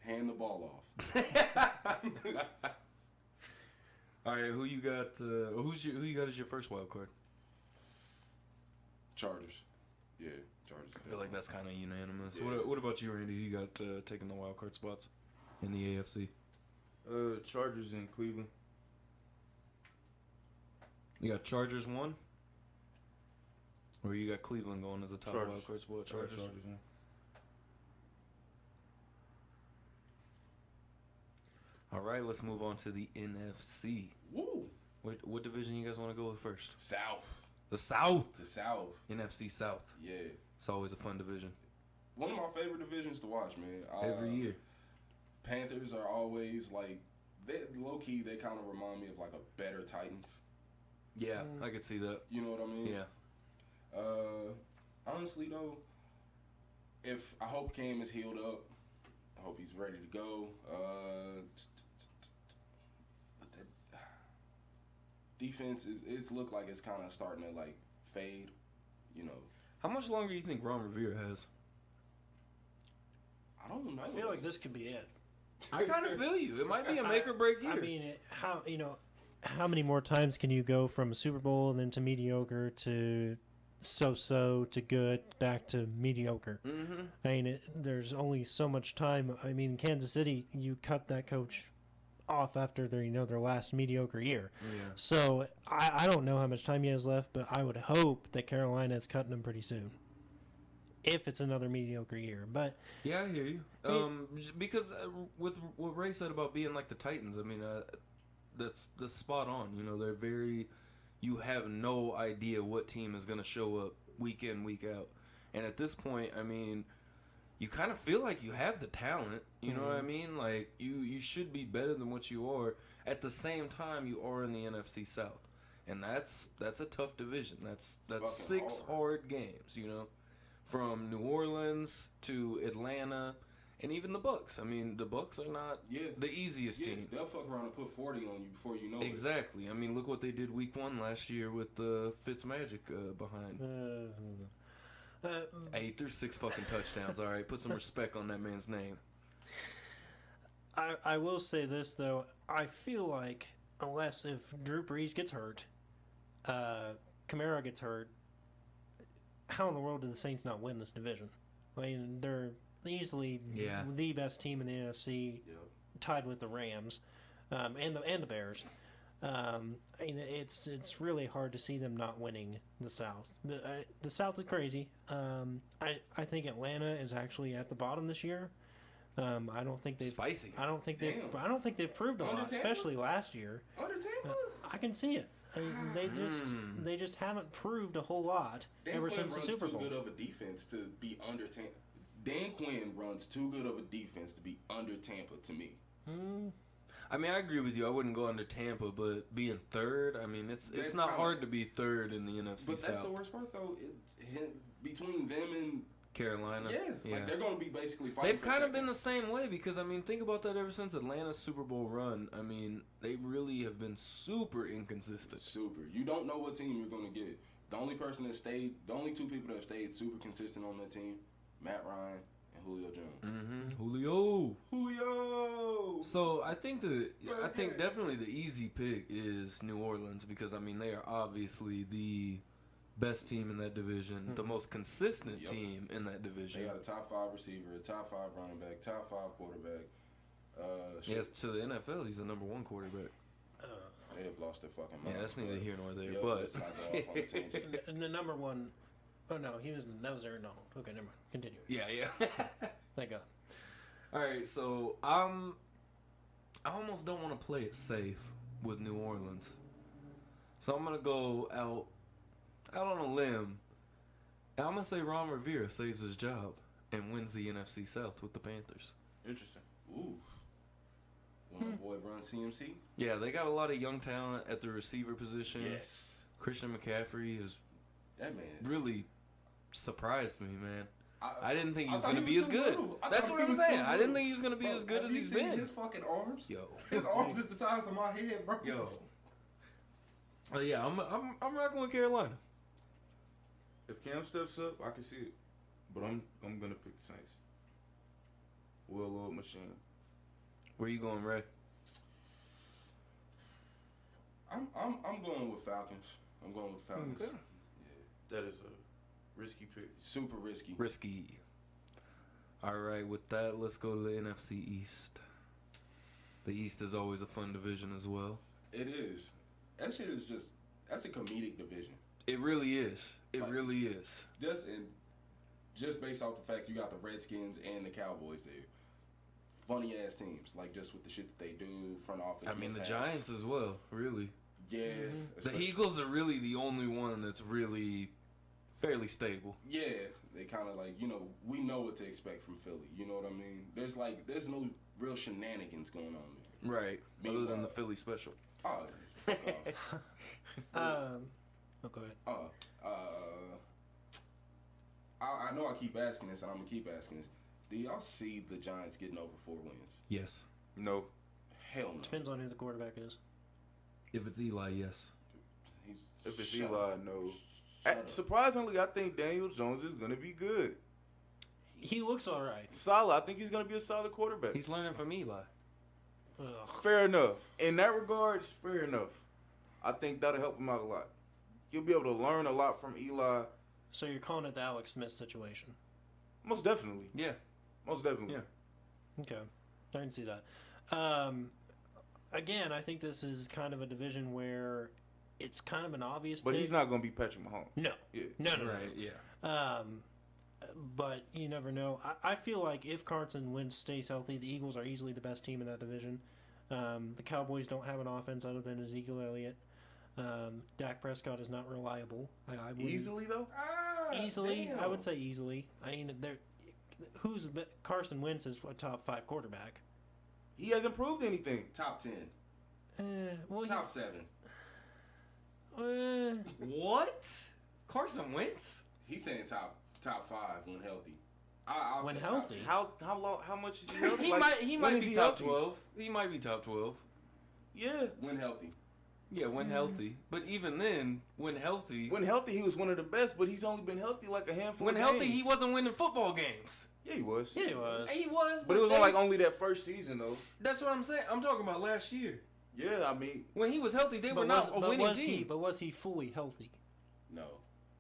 Hand the ball off. All right, who you got? Who you got as your first wild card? Chargers. Yeah, Chargers. I feel like that's kind of unanimous. Yeah. What about you, Randy? Who you got taking the wild card spots in the AFC? Chargers in Cleveland. You got Chargers 1? Or you got Cleveland going as a top Chargers. wild card spot? Chargers. Yeah. All right, let's move on to the NFC. Woo! What division you guys want to go with first? South. The South. The South. NFC South. Yeah. It's always a fun division. One of my favorite divisions to watch, man. Every year. Panthers are always like, low key, they kind of remind me of like a better Titans. Yeah, I could see that. You know what I mean? Yeah. Honestly though, I hope Cam is healed up. I hope he's ready to go. But that defense it's looked like it's kind of starting to like fade. You know, How much longer do you think Ron Rivera has? I don't know. I feel like this could be it. I kind of feel you. It might be a make or break year. I mean, how many more times can you go from a Super Bowl and then to mediocre to so-so to good back to mediocre. Mm-hmm. I mean, there's only so much time. I mean, Kansas City, you cut that coach off after their last mediocre year. Yeah. So I don't know how much time he has left, but I would hope that Carolina is cutting him pretty soon. If it's another mediocre year, but Yeah, I hear you. Because with what Ray said about being like the Titans, I mean, that's spot on. You know, they're very. You have no idea what team is going to show up week in, week out, and at this point, I mean, you kind of feel like you have the talent. You know what I mean? Like you should be better than what you are. At the same time, you are in the NFC South, and that's a tough division. That's Fucking 6 hard games. You know. From New Orleans to Atlanta, and even the Bucks. I mean, the Bucks are not the easiest team. They'll fuck around and put 40 on you before you know it. Exactly. I mean, look what they did week 1 last year with Fitzmagic behind. He threw 6 fucking touchdowns. All right, put some respect on that man's name. I will say this though. I feel like unless if Drew Brees gets hurt, Kamara gets hurt, how in the world do the Saints not win this division? I mean, they're easily the best team in the NFC, tied with the Rams, and the Bears. I mean, it's really hard to see them not winning the South. The South is crazy. I think Atlanta is actually at the bottom this year. I don't think they've Spicy. I don't think they've proved a lot, especially last year. Under Tampa? I can see it. I mean, they just haven't proved a whole lot ever since the Super Bowl. Dan Quinn runs too good of a defense to be under Tampa. Dan Quinn runs too good of a defense to be under Tampa to me. I mean, I agree with you. I wouldn't go under Tampa, but being third, I mean, it's not hard to be third in the NFC But South. that's the worst part, though. Between them and Carolina. like they're going to be basically fighting. They've kind of been the same way because, I mean, think about that ever since Atlanta's Super Bowl run. I mean, they really have been super inconsistent. Super. You don't know what team you're going to get. The only two people that have stayed super consistent on that team, Matt Ryan and Julio Jones. Julio. So I think definitely the easy pick is New Orleans because, I mean, they are obviously the best team in that division, the most consistent team in that division. They got a top 5 receiver, a top 5 running back, top 5 quarterback. Yes, to the NFL, he's the number 1 quarterback. They have lost their fucking mind. Yeah, that's neither here nor there. But let's not go off on a tangent. And the number 1. Oh no, that was Aaron Donald. Okay, never mind. Continue. Yeah. Thank God. All right, so I almost don't want to play it safe with New Orleans, so I'm gonna go out on a limb, and I'm gonna say Ron Rivera saves his job and wins the NFC South with the Panthers. Interesting. Ooh. When my boy run CMC? Yeah, they got a lot of young talent at the receiver position. Yes. Christian McCaffrey has That man. really surprised me, man. I didn't think he was I going to thought be as too good. little. That's thought what he I'm was saying. too I didn't little. think he was going to be as good Have as you he's seen been. His fucking arms. Yo. His arms is the size of my head, bro. Yo. Oh, yeah, I'm rocking with Carolina. If Cam steps up, I can see it. But I'm gonna pick the Saints. Well-oiled machine. Where you going, Ray? I'm going with Falcons. I'm going with Falcons. Okay. That is a risky pick. Super risky. Risky. All right, with that, let's go to the NFC East. The East is always a fun division as well. It is. That shit is that's a comedic division. It really is. It Like, really is. Just based off the fact you got the Redskins and the Cowboys there. Funny ass teams, like just with the shit that they do, front office. I mean, the mishaps. Giants as well, really. Yeah. The especially- Eagles are really the only one that's really fairly stable. Yeah, they kind of like, we know what to expect from Philly. You know what I mean? There's no real shenanigans going on there. Right. Other than the Philly special. Oh, fuck off. Go ahead. I know I keep asking this, and I'm gonna keep asking this. Do y'all see the Giants getting over 4 wins? Yes. No. Hell no. Depends on who the quarterback is. If it's Eli, yes. If it's Shut Eli, up. no. Shut up. Surprisingly, I think Daniel Jones is gonna be good. He looks all right. Solid. I think he's gonna be a solid quarterback. He's learning from Eli. Ugh. Fair enough. In that regards, fair enough. I think that'll help him out a lot. He'll be able to learn a lot from Eli So you're calling it the Alex Smith situation. Most definitely. Yeah. Most definitely. Yeah. Okay, I can see that. Again, I think this is kind of a division where it's kind of an obvious But pick. he's not going to be Patrick Mahomes. No. Yeah. No. Right. Yeah. But you never know. I feel like if Carson Wentz stays healthy, the Eagles are easily the best team in that division. The Cowboys don't have an offense other than Ezekiel Elliott. Dak Prescott is not reliable. I wouldn't- Easily, though? Easily, Damn. I would say easily. I mean, Carson Wentz is a top 5 quarterback. He hasn't proved anything. Top 10. Well, Top 7. What? Carson Wentz? He's saying top 5 when healthy. I'll When say healthy? Top 10. How much is he healthy? He Like, might when be is he top healthy? 12. He might be top 12. Yeah. When healthy. Yeah, when healthy. But even then, when healthy, When healthy, he was one of the best, but he's only been healthy like a handful when of healthy, games. he wasn't winning football games. Yeah, he was. yeah, he was. He was, But it was on like only that first season, though. that's what I'm saying. I'm talking about last year. Yeah, I mean, When he was healthy, they were But not a was winning he? team. But was he fully healthy? No,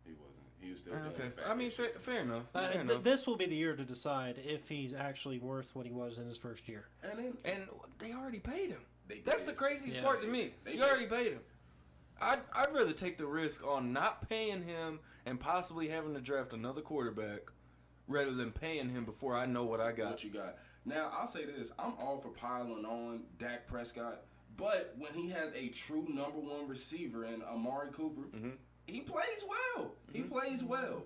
he wasn't. He was still Okay, doing fat I mean, shit. fair enough. Fair enough. This will be the year to decide if he's actually worth what he was in his first year. And then And they already paid him. they That's did. the craziest Yeah. part to me. They You did. already paid him. I'd rather take the risk on not paying him and possibly having to draft another quarterback rather than paying him before I know what I got. What you got. Now, I'll say this. I'm all for piling on Dak Prescott, but when he has a true number 1 receiver in Amari Cooper, he plays well. He plays well.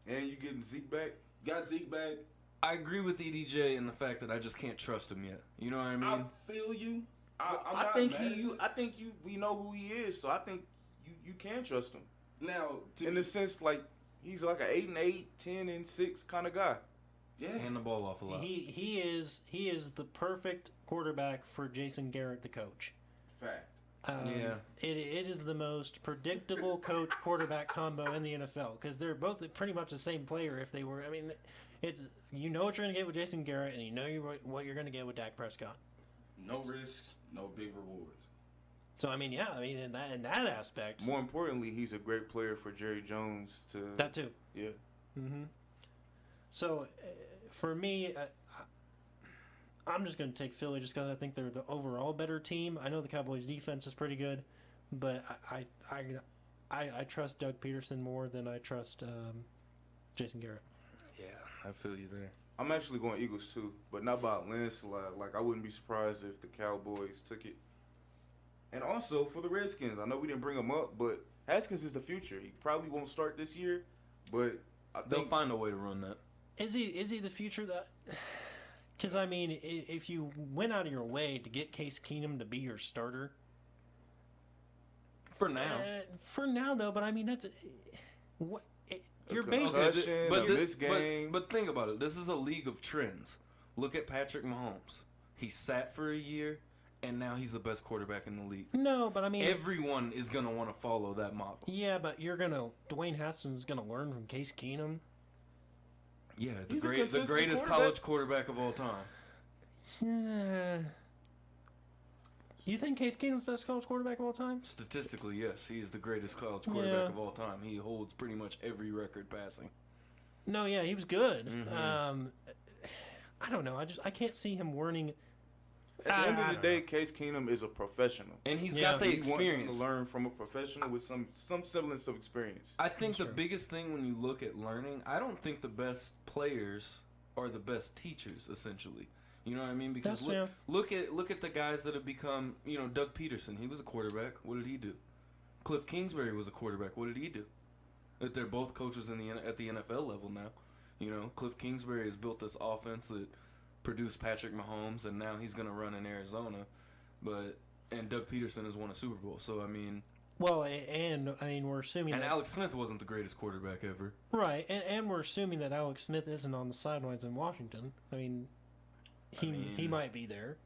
and you getting Zeke back? Got Zeke back. I agree with EDJ in the fact that I just can't trust him yet. You know what I mean? I feel you. I'm I not think mad. we know who he is, so I think you can trust him. Now, In the sense, like, he's like an 8-8, 10-6 kind of guy. yeah. Hand the ball off a lot. He is the perfect quarterback for Jason Garrett, the coach. Fact. Yeah. It is the most predictable coach quarterback combo in the NFL because they're both pretty much the same player. If they were, I mean, it's you know what you're going to get with Jason Garrett, and you know what you're going to get with Dak Prescott. No risks, no big rewards. So I mean, yeah, I mean in that aspect, More importantly, he's a great player for Jerry Jones to. that too. Yeah. Mm-hmm. So for me, I'm just going to take Philly just because I think they're the overall better team. I know the Cowboys' defense is pretty good, but I trust Doug Peterson more than I trust Jason Garrett. Yeah, I feel you there. I'm actually going Eagles too, but not by a landslide. Like, I wouldn't be surprised if the Cowboys took it. And also for the Redskins, I know we didn't bring him up, but Haskins is the future. He probably won't start this year, but I They'll think find a way to run that. Is he the future that? Because I mean, if you went out of your way to get Case Keenum to be your starter, For now. for now though, but I mean that's what you're Okay, basically. concussion, a this- missed game. But think about it. This is a league of trends. Look at Patrick Mahomes. He sat for a year, and now he's the best quarterback in the league. No, but I mean, Everyone is going to want to follow that model. yeah, but Dwayne Haskins is gonna learn from Case Keenum. Yeah, the He's a greatest consistent quarterback. college quarterback of all time. Yeah. You think Case Keenum's the best college quarterback of all time? Statistically, yes, he is the greatest college quarterback Yeah. of all time. He holds pretty much every record passing. No, yeah, he was good. Mhm. I don't know. I can't see him learning. at the end I of the don't day, Case Keenum is a professional. And he's Yeah. got the He wants experience. to learn from a professional with some semblance of experience. I think the Sure. biggest thing when you look at learning, I don't think the best players are the best teachers, essentially. You know what I mean? Because That's look at the guys that have become, Doug Peterson. He was a quarterback. What did he do? Cliff Kingsbury was a quarterback. What did he do? That they're both coaches at the NFL level now. Cliff Kingsbury has built this offense that produced Patrick Mahomes, and now he's going to run in Arizona. And Doug Peterson has won a Super Bowl. So I mean, Well, and I mean we're assuming and that, Alex Smith wasn't the greatest quarterback ever. right, and we're assuming that Alex Smith isn't on the sidelines in Washington. I mean, he might be there.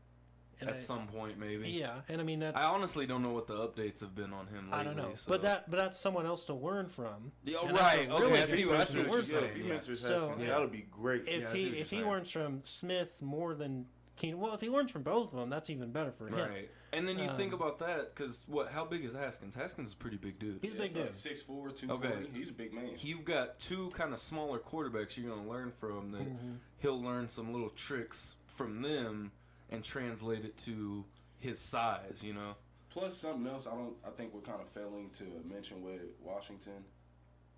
And At some point, maybe. yeah, and I mean that's I honestly don't know what the updates have been on him lately. I don't know, So. but that's someone else to learn from. Yeah, And that's right. a Okay, really I see what Mentors- you're if saying. he Yeah. mentors So- Haskins, Yeah. that'll be great. If Yeah, I see what you're he saying. learns from Smith more than Well, if he learns from both of them, that's even better for him. Right. And then you think about that, because how big is Haskins? Haskins is a pretty big dude. He's a big dude. Like 6'4", 240. Okay. He's a big man. You've got two kind of smaller quarterbacks you're going to learn from that he'll learn some little tricks from them and translate it to his size, you know? Plus something else I think we're kind of failing to mention with Washington.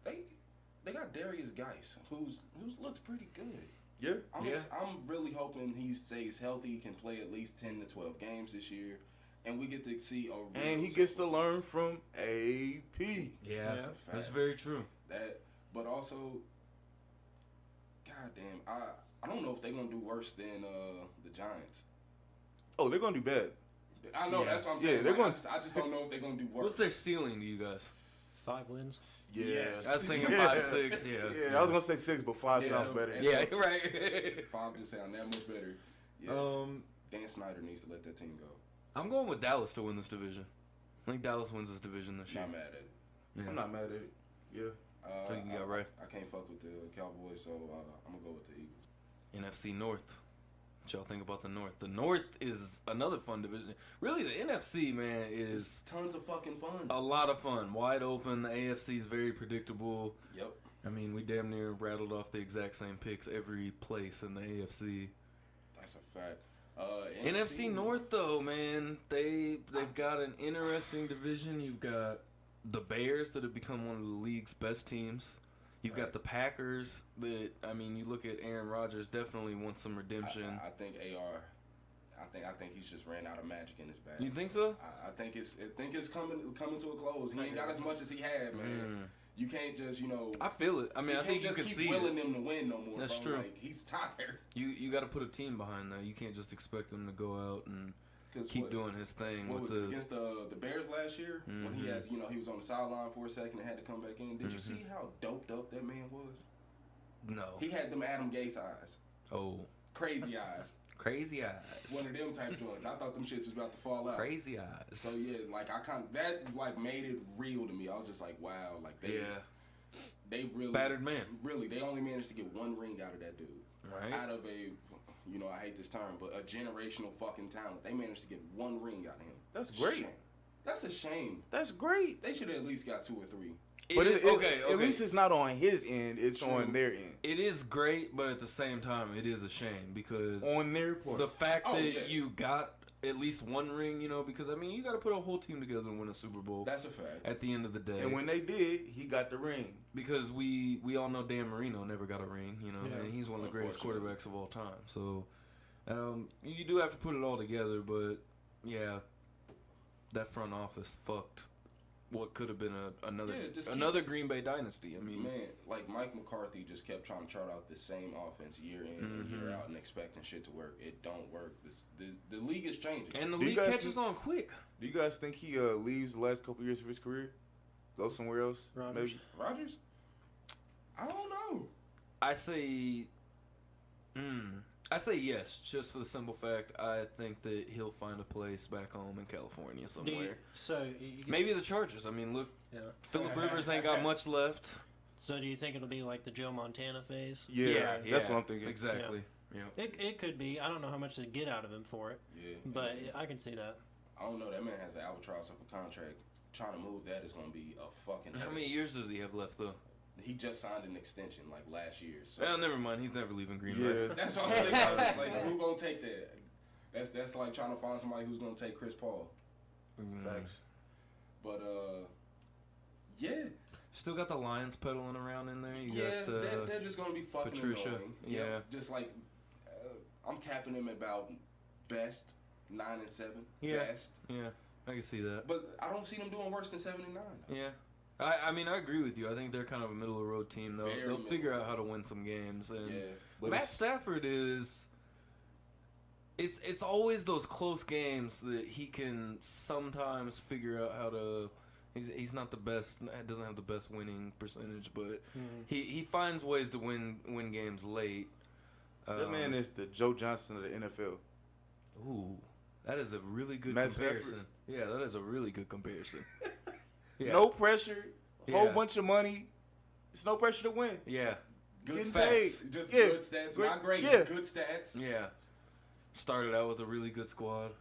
They got Darius Geis, who's looks pretty good. Yeah. I'm really hoping he stays healthy, can play at least 10 to 12 games this year, and we get to see a real And he gets to learn from AP. Yeah, that's very true. But also, goddamn, I don't know if they're gonna do worse than the Giants. Oh, they're gonna do bad. I know, that's what I'm saying. Yeah, they're going. I just don't know if they're gonna do worse. What's their ceiling to you guys? 5 wins. Yeah. Yes. I was thinking Yeah. 5, 6, yeah. Yeah, I was gonna say 6, but 5 sounds better. Yeah, right. 5 just sound that much better. Yeah. Dan Snyder needs to let that team go. I'm going with Dallas to win this division. I think Dallas wins this division this year. Not mad at it. Yeah. I'm not mad at it. Yeah. I think you got right. I can't fuck with the Cowboys, so I'm gonna go with the Eagles. NFC North. What y'all think about the North? The North is another fun division. Really, the NFC, man, is Tons of fucking fun. a lot of fun. Wide open. The AFC is very predictable. Yep. I mean, we damn near rattled off the exact same picks every place in the AFC. That's a fact. NFC North, though, man, they've got an interesting division. You've got the Bears that have become one of the league's best teams. You've got the Packers that, I mean, you look at Aaron Rodgers, definitely wants some redemption. I think AR. I think he's just ran out of magic in his bag. You think so? I think it's coming to a close. He ain't got as much as he had, man. You can't just I feel it. I mean, I think you can see keep willing it. them to win no more. That's bro. true. Like, he's tired. You got to put a team behind that. You can't just expect him to go out and keep doing his thing. What with was it, against the Bears last year when he had he was on the sideline for a second and had to come back in? Did you see how doped up that man was? No. He had them Adam Gase eyes, Oh, crazy eyes, crazy eyes. one of them type joints. I thought them shits was about to fall out. Crazy eyes. So yeah, like that made it real to me. I was just like, wow, like they really Battered man. Really, they only managed to get one ring out of that dude. Right. Out of I hate this term, but a generational fucking talent. They managed to get one ring out of him. That's great. Shame. That's a shame. That's great. They should have at least got 2 or 3. But okay. At least it's not on his end. It's True. on their end. It is great, but at the same time, it is a shame because On their part. the fact Oh, that yeah. you got at least one ring, because I mean, you got to put a whole team together and win a Super Bowl. That's a fact. At the end of the day, And when they did, he got the ring. because we all know Dan Marino never got a ring, and he's one of the greatest Unfortunately. quarterbacks of all time. So you do have to put it all together, but yeah, that front office fucked what could have been another Green Bay dynasty. I mean, Man, like Mike McCarthy just kept trying to chart out the same offense year in and year out and expecting shit to work. It don't work. The league is changing. and the Do you league guys catches on quick. Do you guys think he leaves the last couple years of his career? Go somewhere else? Rodgers. Maybe? Rodgers? I don't know. I say yes, just for the simple fact I think that he'll find a place back home in California somewhere. Maybe the Chargers. I mean, look, Yeah. Phillip Rivers ain't got much left. So do you think it'll be like the Joe Montana phase? Yeah, that's what I'm thinking. Exactly. Yeah. It could be. I don't know how much to get out of him for it, Yeah. but I can see that. I don't know. That man has an albatross of a contract. Trying to move that is going to be a fucking How headache. many years does he have left though? He just signed an extension like last year. So Well, never mind. He's never leaving Green Bay. Yeah. that's what I'm thinking. I was like, who gonna take that? That's like trying to find somebody who's gonna take Chris Paul. Facts. But yeah, Still got the Lions pedaling around in there. You yeah, got they're just gonna be fucking Patricia, annoying. yeah. Yep, just like I'm capping them about best 9-7. Yeah. Best, yeah. I can see that. but I don't see them doing worse than 7-9. Yeah. I mean, I agree with you. I think they're kind of a middle of the road team. Very They'll figure middle. out how to win some games. And Yeah. But Matt it's- Stafford is. It's always those close games that he can sometimes figure out how to. He's not the best. Doesn't have the best winning percentage, but he finds ways to win games late. That man is the Joe Johnson of the NFL. Ooh, that is a really good Matt comparison. Stafford. Yeah, that is a really good comparison. Yeah. No pressure, whole Yeah. bunch of money. It's no pressure to win. Yeah. Good Getting stats, paid. just Yeah. good stats. Great- Not great, yeah. good stats. Yeah. started out with a really good squad.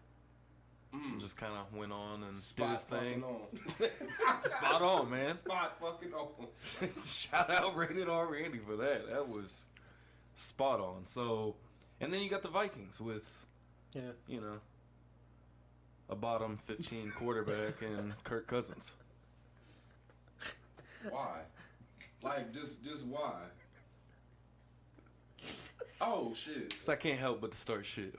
Just kind of went on and did his thing. Spot on, man. Spot fucking on. Shout out Rated R Randy for that. That was spot on. So, and then you got the Vikings with, you know, a bottom 15 quarterback and Kirk Cousins. Why? Like, just why? Oh, shit. So I can't help but to start shit.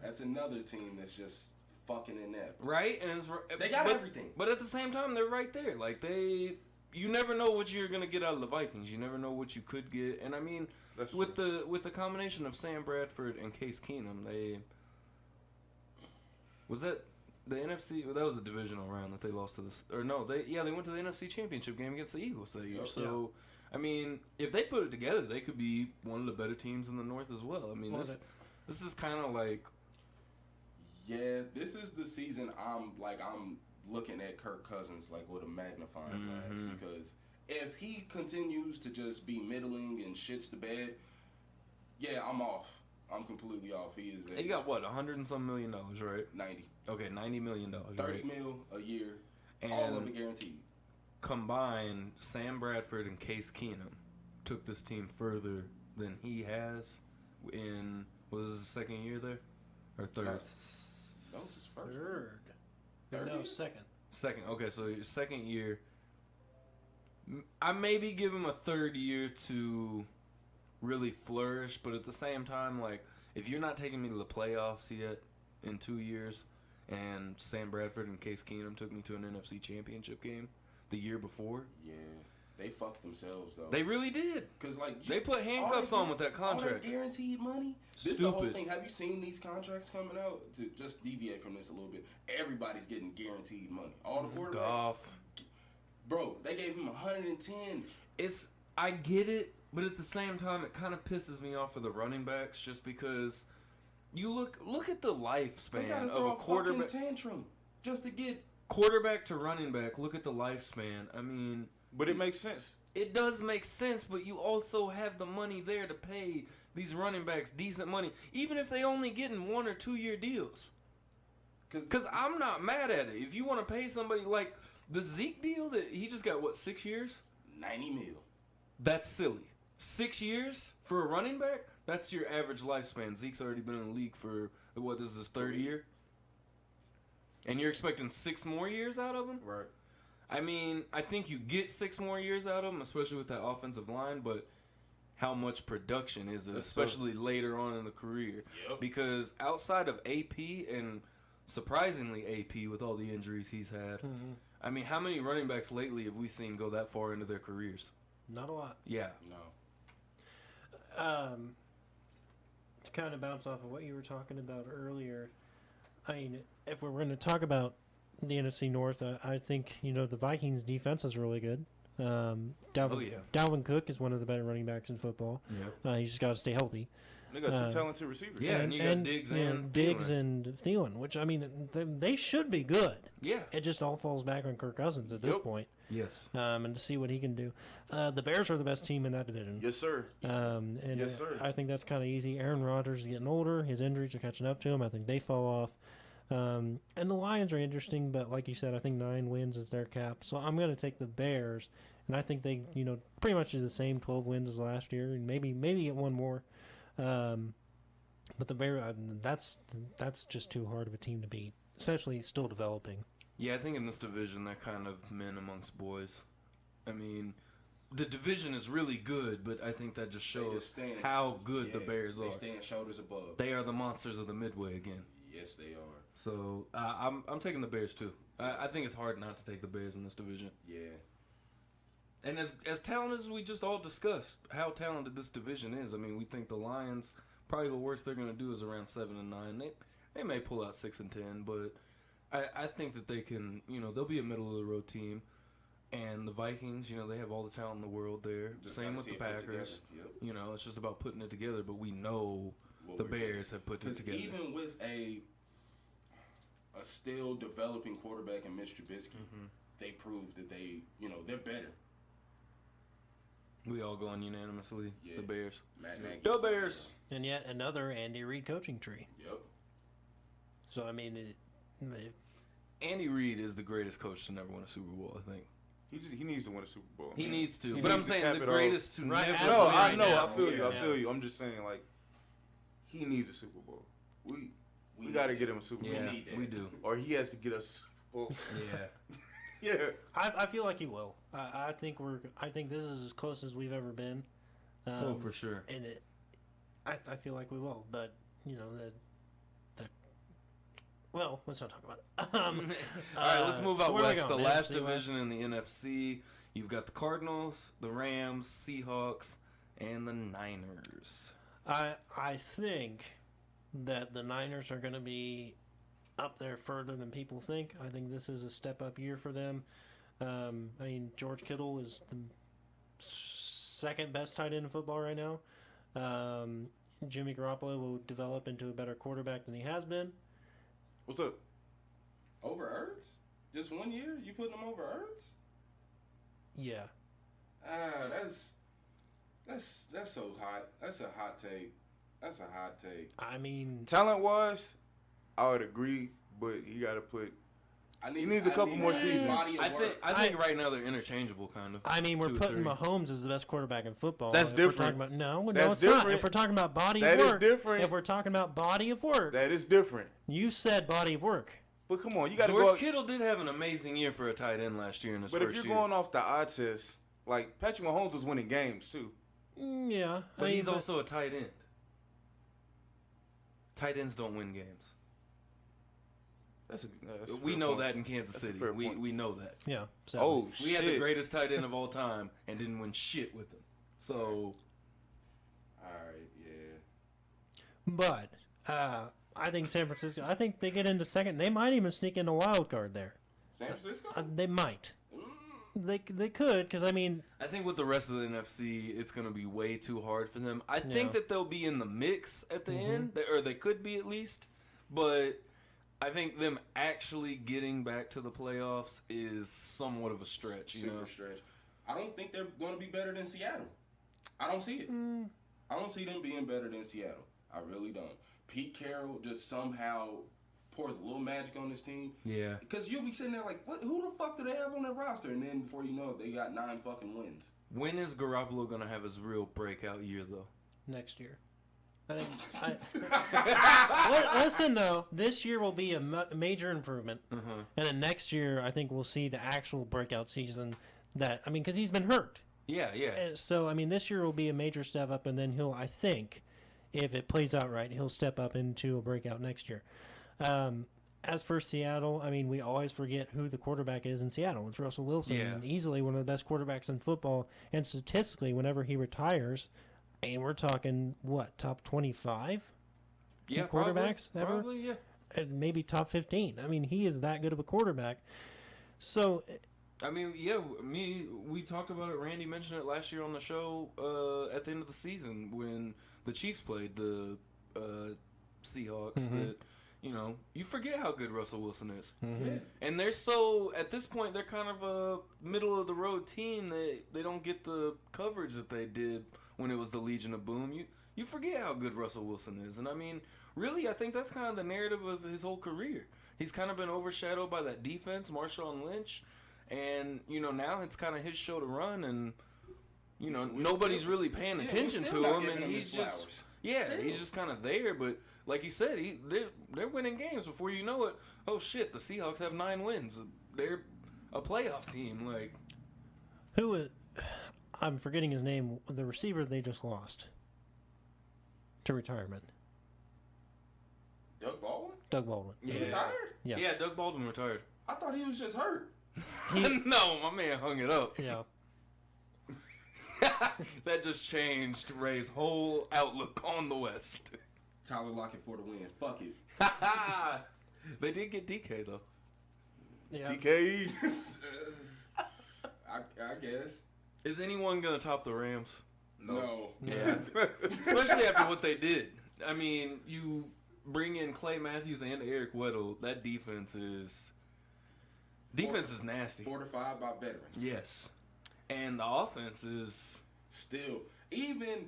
That's another team that's just fucking inept. Right? And they got everything. But at the same time, they're right there. Like, you never know what you're going to get out of the Vikings. You never know what you could get. And I mean, That's with true. the combination of Sam Bradford and Case Keenum, was that the NFC? Well, that was a divisional round that they lost to this. Or no, they went to the NFC Championship game against the Eagles that year. So, I mean, if they put it together, they could be one of the better teams in the North as well. I mean, this is kind of like... Yeah, this is the season I'm looking at Kirk Cousins like with a magnifying glass, because if he continues to just be middling and shits the bed, I'm off. I'm completely off. He got what, $100 and some million, right? 90. Okay, $90 million. 30 right? mil a year, And all of it guaranteed. Combined, Sam Bradford and Case Keenum took this team further than he has in, was this his second year there? Or third? That was his first. Third. No, year? second. Second. Okay, so your second year. I maybe give him a third year to really flourish, but at the same time, like, if you're not taking me to the playoffs yet in 2 years, and Sam Bradford and Case Keenum took me to an NFC Championship game the year before. Yeah, they fucked themselves though. They really did. Cause like they put handcuffs on with that contract. All that guaranteed money. This Stupid. The whole thing. Have you seen these contracts coming out? To just deviate from this a little bit, everybody's getting guaranteed money. All the quarterbacks. Goff. Bro, they gave him 110. I get it, but at the same time, it kind of pisses me off for the running backs, just because you look at the lifespan of a quarterback. Tantrum just to get quarterback to running back. Look at the lifespan. I mean, but it makes sense. It does make sense, but you also have the money there to pay these running backs decent money, even if they only getting 1 or 2 year deals. Because I'm not mad at it. If you want to pay somebody like the Zeke deal that he just got, 6 years? 90 mil. That's silly. 6 years for a running back? That's your average lifespan. Zeke's already been in the league for, this is his third year? And you're expecting 6 more years out of him? Right. I mean, I think you get 6 more years out of him, especially with that offensive line, but how much production is it, especially later on in the career? Yep. Because outside of AP, and surprisingly AP with all the injuries he's had, I mean, how many running backs lately have we seen go that far into their careers? Not a lot. Yeah. No. To kind of bounce off of what you were talking about earlier, I mean, if we're going to talk about the NFC North, I think, the Vikings' defense is really good. Dalvin Cook is one of the better running backs in football. Yeah. You just got to stay healthy. They got 2 talented receivers. Yeah, and you got Diggs and Diggs and Thielen, which, I mean, they should be good. Yeah. It just all falls back on Kirk Cousins at this point. Yes. And to see what he can do. The Bears are the best team in that division. Yes, sir. And yes, sir. I think that's kind of easy. Aaron Rodgers is getting older. His injuries are catching up to him. I think they fall off. And the Lions are interesting, but like you said, I think 9 wins is their cap. So I'm going to take the Bears, and I think they, pretty much do the same 12 wins as last year, and maybe get one more. But the Bears, that's just too hard of a team to beat, especially still developing. Yeah, I think in this division, they're kind of men amongst boys. I mean, the division is really good, but I think that just shows how good the Bears are. They stand shoulders above. They are the monsters of the Midway again. Yes, they are. So I'm taking the Bears too. I think it's hard not to take the Bears in this division. Yeah. And as talented as we just all discussed, how talented this division is. I mean, we think the Lions, probably the worst they're going to do is around 7-9. They may pull out 6-10, but I think that they can. They'll be a middle of the road team. And the Vikings, they have all the talent in the world there. Same with the Packers. Yep. It's just about putting it together. But we know the Bears have put it together. Even with a still developing quarterback in Mitch Trubisky, they proved that they're better. We all going unanimously. Yeah. The Bears. Matt Nagy. The Bears. And yet another Andy Reid coaching tree. Yep. So, I mean, Andy Reid is the greatest coach to never win a Super Bowl, I think. He needs to win a Super Bowl. He needs to. He but I'm needs to saying cap the it off. greatest to Right, never No, win I right know. now. I feel you. I Yeah. feel you. I'm just saying, like, he needs a Super Bowl. We got to get him a Super Bowl. Yeah, need that. we do. Or he has to get us a Super Bowl. Yeah. Yeah. I feel like he will. I think this is as close as we've ever been. Oh, for sure. And I feel like we will, but you know that. Well, let's not talk about it. All right, let's move out where are we west. The going, last NFC division in the NFC. You've got the Cardinals, the Rams, Seahawks, and the Niners. I think that the Niners are going to be up there further than people think. I think this is a step up year for them. I mean, George Kittle is the second best tight end in football right now. Jimmy Garoppolo will develop into a better quarterback than he has been. What's up? Over Ertz? Just 1 year? You putting him over Ertz? Yeah. That's so hot. That's a hot take. That's a hot take. I mean, Talent-wise, I would agree, but he got to put... He needs a couple more seasons. I think right now they're interchangeable, kind of. I mean, we're 2 or putting 3. Mahomes as the best quarterback in football. That's If different. We're talking about, no, That's it's not. different. If we're talking about body That of is work, different. if we're talking about body of work, That is different. you said body of work. But come on, you got to George go... Kittle did have an amazing year for a tight end last year in his But first if year. you're going off the eye test, like, Patrick Mahomes was winning games, too. Yeah. But he's also a tight end. Tight ends don't win games. That's a We fair know point. that in Kansas That's a City. fair We point. know that. Yeah. So. Oh, We shit. had the greatest tight end of all time and didn't win shit with him. So, Alright, yeah. But I think San Francisco. I think they get into second. They might even sneak in a wild card there. San Francisco? They might. Mm. They could, because I mean, I think with the rest of the NFC, it's going to be way too hard for them. I think Yeah. that they'll be in the mix at the end, or they could be at least. But I think them actually getting back to the playoffs is somewhat of a stretch, you know? Super stretch. I don't think they're going to be better than Seattle. I don't see it. I don't see them being better than Seattle. I really don't. Pete Carroll just somehow pours a little magic on this team. Yeah. Because you'll be sitting there like, what? Who the fuck do they have on their roster? And then before you know it, they got 9 fucking wins. When is Garoppolo going to have his real breakout year, though? next year. I think. Listen though, this year will be a major improvement, and then next year I think we'll see the actual breakout season. Because he's been hurt. Yeah, yeah. And so this year will be a major step up, and then he'll, I think, if it plays out right, he'll step up into a breakout next year. As for Seattle, we always forget who the quarterback is in Seattle. It's Russell Wilson, and easily one of the best quarterbacks in football. And statistically, whenever he retires, and we're talking top 25 quarterbacks ever, probably, yeah, and maybe top 15. He is that good of a quarterback. So. We talked about it. Randy mentioned it last year on the show at the end of the season when the Chiefs played the Seahawks. That you forget how good Russell Wilson is, and they're at this point they're kind of a middle of the road team. They don't get the coverage that they did when it was the Legion of Boom. You forget how good Russell Wilson is, and really I think that's kind of the narrative of his whole career. He's kind of been overshadowed by that defense, Marshawn Lynch. And, now it's kind of his show to run, and, nobody's really paying attention to him, and he's just, he's just kind of there, but like you said, they're winning games before you know it. Oh, shit, the Seahawks have 9 wins. They're a playoff team, Who is, I'm forgetting his name, the receiver they just lost to retirement. Doug Baldwin? Doug Baldwin. He retired? Yeah. Doug Baldwin retired. I thought he was just hurt. No, my man hung it up. Yeah. That just changed Ray's whole outlook on the West. Tyler Lockett for the win. Fuck it. They did get DK, though. Yeah. DK. I guess. Is anyone going to top the Rams? No. Yeah. Especially after what they did. You bring in Clay Matthews and Eric Weddle. That defense is nasty. Fortified by veterans. Yes. And the offense is Still, even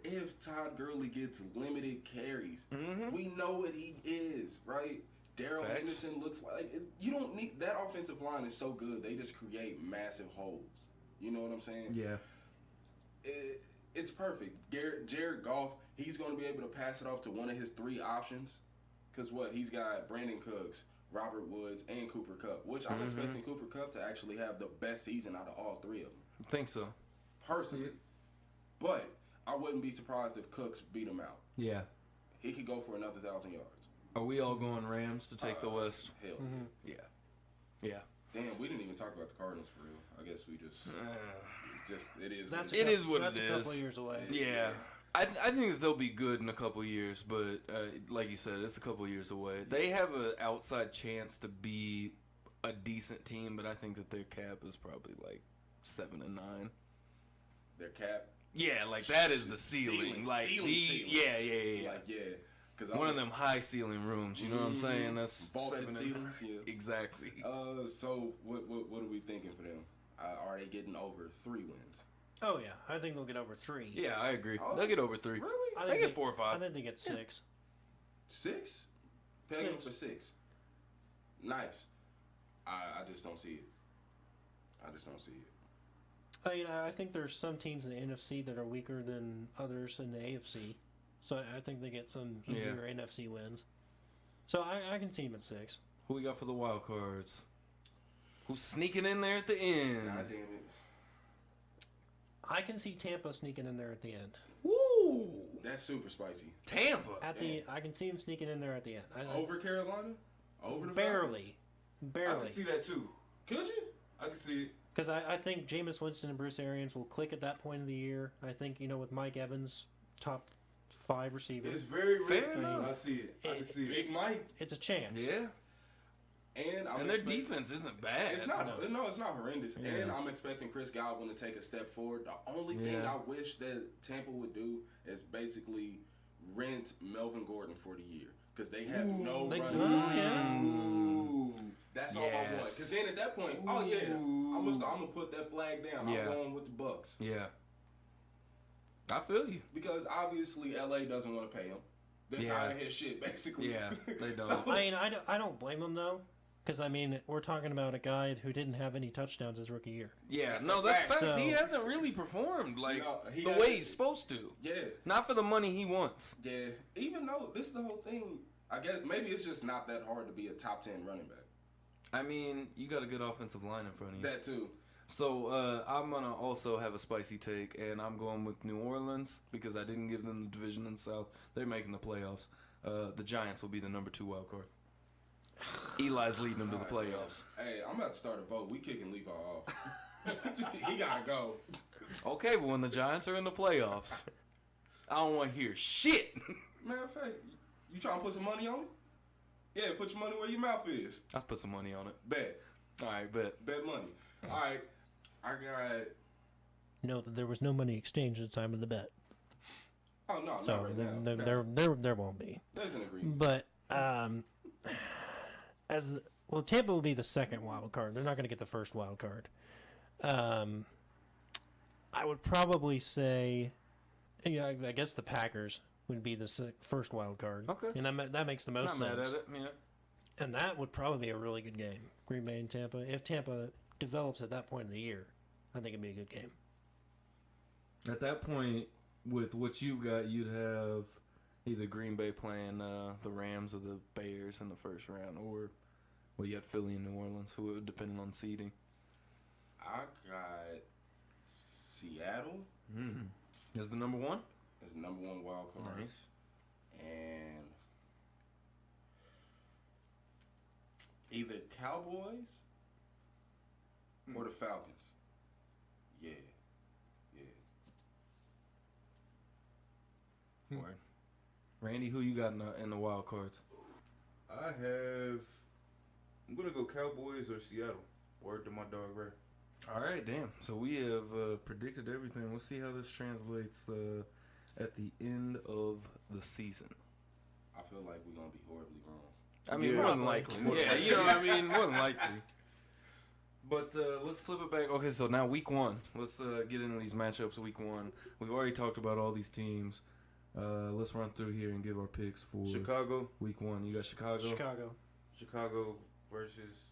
if Todd Gurley gets limited carries, we know what he is, right? Darrell Henderson looks like you don't need that offensive line is so good. They just create massive holes. You know what I'm saying? Yeah. It's perfect. Jared Goff, he's going to be able to pass it off to one of his three options. Because he's got Brandon Cooks, Robert Woods, and Cooper Kupp, which I'm expecting Cooper Kupp to actually have the best season out of all three of them. I think so. Personally. But I wouldn't be surprised if Cooks beat him out. Yeah. He could go for another 1,000 yards. Are we all going Rams to take the West? Hell Yeah. Yeah. Damn, we didn't even talk about the Cardinals for real. I guess we just it is. That's It is what that's it a couple is. of years away. Yeah. I think that they'll be good in a couple years, but like you said, it's a couple years away. They have an outside chance to be a decent team, but I think that their cap is probably like 7 and 9. Their cap. Yeah, like that is the ceiling. Like ceiling. Yeah. Like, yeah. Cause One of them high ceiling rooms, you know what I'm saying? That's vaulted 7 and ceilings. 9. Yeah. Exactly. So what are we thinking for them? Are they getting over 3 wins? Oh yeah, I think they'll get over 3. Yeah, I agree. Oh, They'll get over 3. Really? I They think get 4 or 5. I think they get 6. 6? Pegging them 6. for 6. Nice. I just don't see it. I just don't see it. I think there's some teams in the NFC that are weaker than others in the AFC. So I think they get some easier NFC wins. So I can see them at 6. Who we got for the wild cards? Who's sneaking in there at the end? God damn it. I can see Tampa sneaking in there at the end. Woo! That's super spicy. Tampa. I can see them sneaking in there at the end. Over Carolina? Over the barely. I Barely. can see that too. Could you? I can see it. Because I think Jameis Winston and Bruce Arians will click at that point of the year. I think, with Mike Evans, top 5 receivers. It's very risky. enough. I see it. I can see it. Big Mike. It's a chance. Yeah. And their defense isn't bad. It's not. No, it's not horrendous. Yeah. And I'm expecting Chris Godwin to take a step forward. The only thing I wish that Tampa would do is basically rent Melvin Gordon for the year because they have no running. That's all I want. Because then at that point, I'm gonna put that flag down. Yeah. I'm going with the Bucks. Yeah. I feel you. Because obviously LA doesn't want to pay him. They're tired of his shit, basically. Yeah, they don't. So- I don't blame them, though. Because, we're talking about a guy who didn't have any touchdowns his rookie year. Yeah, That's no, a that's fact. facts. So- He hasn't really performed like he the hasn't. way he's supposed to. Yeah. Not for the money he wants. Yeah. Even though this is the whole thing, I guess maybe it's just not that hard to be a top 10 running back. I mean, you got a good offensive line in front of you. That too. So I'm gonna also have a spicy take, and I'm going with New Orleans because I didn't give them the division in the South. They're making the playoffs. The Giants will be the number 2 wild card. Eli's leading them to the playoffs. Hey, I'm about to start a vote. We kicking Levi off. He gotta go. Okay, but when the Giants are in the playoffs, I don't want to hear shit. Matter of fact, you trying to put some money on it? Yeah, put your money where your mouth is. I'll put some money on it. Bet. All right, bet. Bet money. All right. I got. Note that there was no money exchanged at the time of the bet. Oh, no, So not right now. there won't be. There's an agreement. But Tampa will be the second wild card. They're not going to get the first wild card. I would probably say, I guess the Packers would be the first wild card. Okay. And that makes the most Not sense. mad at it. Yeah. And that would probably be a really good game. Green Bay and Tampa. If Tampa develops at that point in the year, I think it'd be a good game. At that point, with what you've got, you'd have either Green Bay playing the Rams or the Bears in the first round, or you had Philly and New Orleans, who would depending on seeding. I got Seattle Is the number 1? as the number 1 wild card. Nice. And either Cowboys or the Falcons. Yeah. Word. Randy, who you got in the wild cards? I'm gonna go Cowboys or Seattle. Word to my dog Ray. All right, damn. So we have predicted everything. We'll see how this translates at the end of the season. I feel like we're going to be horribly wrong. I mean, Yeah. more than likely. More than Yeah, likely. you know what I mean? More than likely. But let's flip it back. Okay, so now week 1. Let's get into these matchups. Week 1. We've already talked about all these teams. Let's run through here and give our picks for Chicago. week 1. You got Chicago. Chicago versus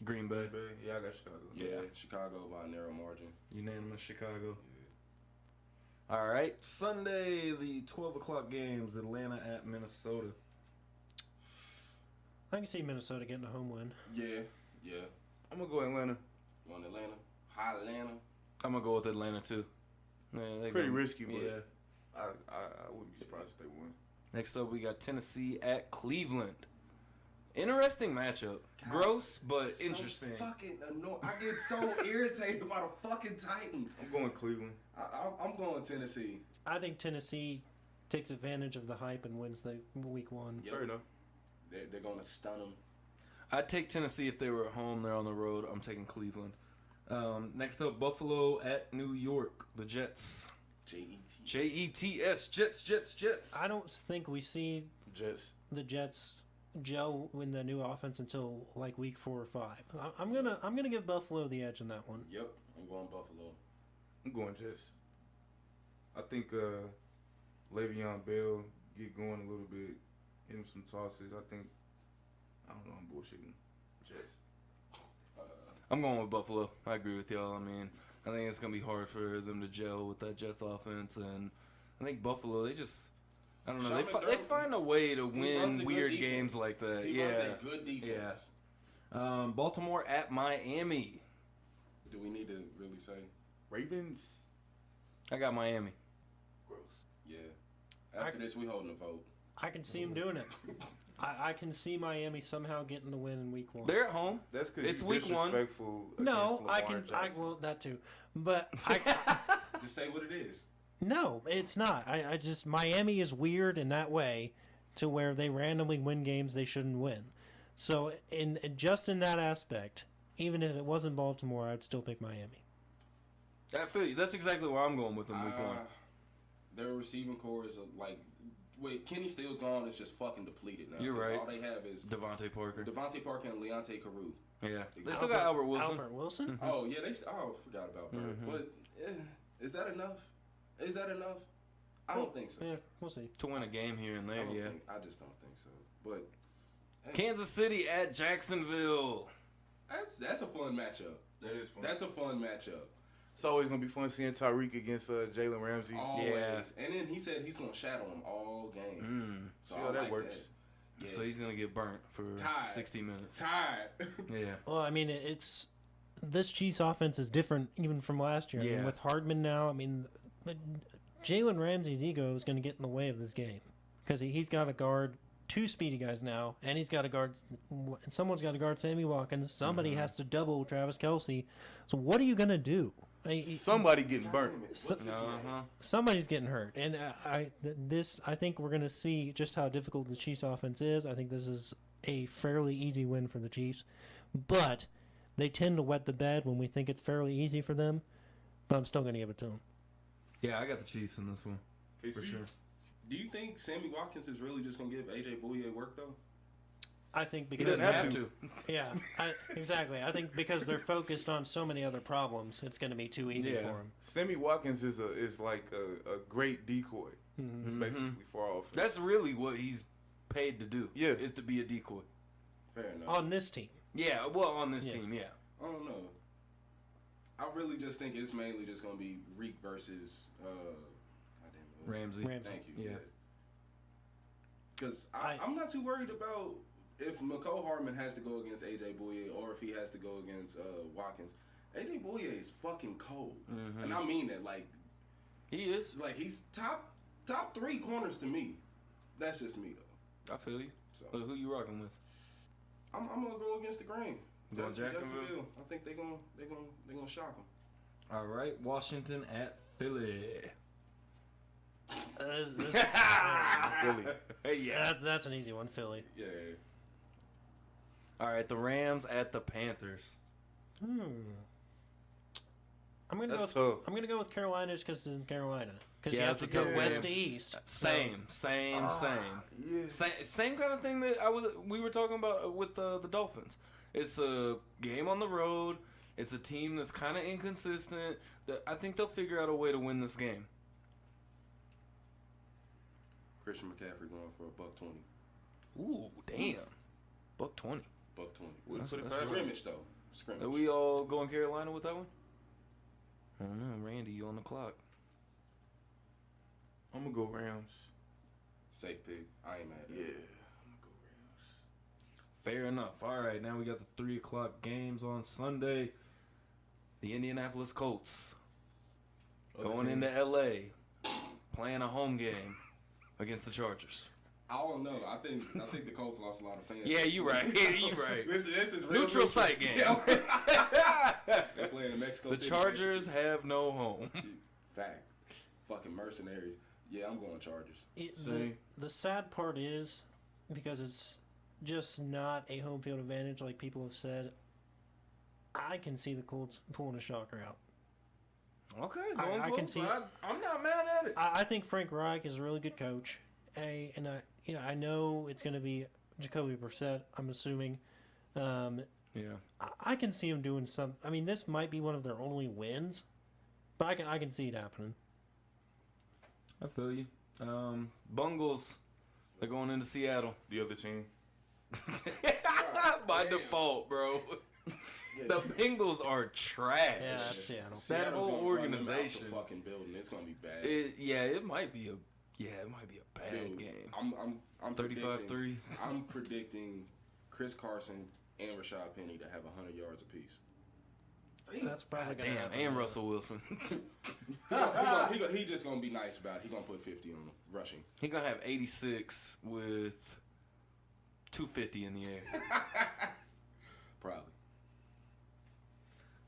Green Bay. Yeah, I got Chicago. Yeah, Chicago by a narrow margin. Unanimous Chicago. All right. Sunday, the 12 o'clock games. Atlanta at Minnesota. I can see Minnesota getting a home win. Yeah. I'm gonna go Atlanta. You want Atlanta? Hot Atlanta. I'm going to go with Atlanta, too. Man, Pretty risky, but yeah. I wouldn't be surprised if they won. Next up, we got Tennessee at Cleveland. Interesting matchup. Gross, but interesting. So fucking annoying. I get so irritated by the fucking Titans. I'm going Cleveland. I'm going Tennessee. I think Tennessee takes advantage of the hype and wins the week 1. Yep. Fair enough. They're going to stun them. I'd take Tennessee if they were at home. They're on the road. I'm taking Cleveland. Next up, Buffalo at New York. The Jets. Jets. Jets. I don't think we see Jets. the Jets gel in the new offense until like week 4 or 5. I'm gonna give Buffalo the edge on that one. Yep, I'm going Buffalo. I'm going Jets. I think Le'Veon Bell get going a little bit, hit him some tosses. I don't know, I'm bullshitting. Jets. I'm going with Buffalo. I agree with y'all. I mean, I think it's going to be hard for them to gel with that Jets offense. And I think Buffalo, they just, I don't know, they find a way to win weird games like that. He runs a good defense. Yeah. Baltimore at Miami. Do we need to really say? Ravens. I got Miami. Gross. Yeah. After this, we holding a vote. I can see him doing it. I can see Miami somehow getting the win in week 1. They're at home. That's because It's week 1. Disrespectful No, against I Lamar can. Jackson. Well, that too, but Just say what it is. no, it's not. I just Miami is weird in that way, to where they randomly win games they shouldn't win. So in just in that aspect, even if it wasn't Baltimore, I'd still pick Miami. I feel you. That's exactly where I'm going with them week 1. Their receiving core is like. Wait, Kenny Stills gone. It's just fucking depleted now. You're right. All they have is Devontae Parker. Devontae Parker and Leonte Carew. Yeah. They still got Albert Wilson. Albert Wilson? Oh yeah, I forgot about Bird. But is that enough? Is that enough? I don't think so. Yeah, we'll see. To win a game here and there, I just don't think so. But hey, Kansas City at Jacksonville. that's a fun matchup. That is fun. That's a fun matchup. It's always going to be fun seeing Tyreek against Jalen Ramsey. Always. Yeah. And then he said he's going to shadow him all game. So See how that works. Yeah. So he's going to get burnt for Tired. 60 minutes. Tired. Yeah. Well, I mean, it's this Chiefs offense is different even from last year. I mean, Yeah. with Hardman now, I mean, Jalen Ramsey's ego is going to get in the way of this game because he's got to guard 2 speedy guys now, and he's got to guard. Someone's got to guard Sammy Watkins. Somebody has to double Travis Kelce. So what are you going to do? Somebody getting burnt. Somebody's getting hurt, and I think we're going to see just how difficult the Chiefs' offense is. I think this is a fairly easy win for the Chiefs, but they tend to wet the bed when we think it's fairly easy for them. But I'm still going to give it to them. Yeah, I got the Chiefs in this one for sure. Do you think Sammy Watkins is really just going to give AJ Bouye work though? I think He because doesn't have to. Yeah, exactly. I think because they're focused on so many other problems, it's going to be too easy for them. Sammy Watkins is like a great decoy, basically, for our offense. That's really what he's paid to do. Yeah. Is to be a decoy. Fair enough. On this team. Yeah, well, on this team, yeah. I don't know. I really just think it's mainly just going to be Reek versus Ramsey. Thank you. Yeah. Because I'm not too worried about if McCole Hardman has to go against AJ Bouye or if he has to go against Watkins. AJ Bouye is fucking cold, and I mean that. Like he is. Like he's top 3 corners to me. That's just me though. I feel you. So who you rocking with? I'm gonna go against the grain. Going Jacksonville? I think they're gonna shock them. All right, Washington at Philly. Philly. Yeah, that's an easy one, Philly. Yeah. All right, the Rams at the Panthers. I'm gonna go with Carolina just because it's in Carolina. Because you have to go west to east. Same. Yeah. Same kind of thing that we were talking about with the Dolphins. It's a game on the road. It's a team that's kind of inconsistent. I think they'll figure out a way to win this game. Christian McCaffrey going for $120. Ooh, damn. $120. $120. Wouldn't put it That's past him. Scrimmage though. Scrimmage. Are we all going Carolina with that one? I don't know. Randy, you on the clock. I'm gonna go Rams. Safe pick. I ain't mad at Yeah, it. I'm gonna go Rams. Fair enough. All right, now we got the 3 o'clock games on Sunday. The Indianapolis Colts going into L.A., playing a home game against the Chargers. I don't know. I think the Colts lost a lot of fans. Yeah, you right. You right. This is real Neutral site game. They're playing in Mexico The City, Chargers have no home. Fact. Fucking mercenaries. Yeah, I'm going Chargers. The sad part is, because it's just not a home field advantage like people have said, I can see the Colts pulling a shocker out. Okay, I can see it. I'm not mad at it. I think Frank Reich is a really good coach, and I know it's going to be Jacoby Brissett. I'm assuming. Yeah. I can see him doing some. I mean, this might be one of their only wins, but I can see it happening. I feel you. Bungles, they're going into Seattle. The other team. By default, bro. The Bengals are trash. Yeah, that's Seattle. That Seattle's whole gonna run them out the organization. fucking building. It's gonna be bad. It might be a bad Dude, game. I'm 35-3. I'm predicting Chris Carson and Rashad Penny to have 100 yards apiece. That's probably going to Damn, happen. and Russell Wilson. He just gonna be nice about it. He gonna put 50 on him rushing. He gonna have 86 with 250 in the air. Probably.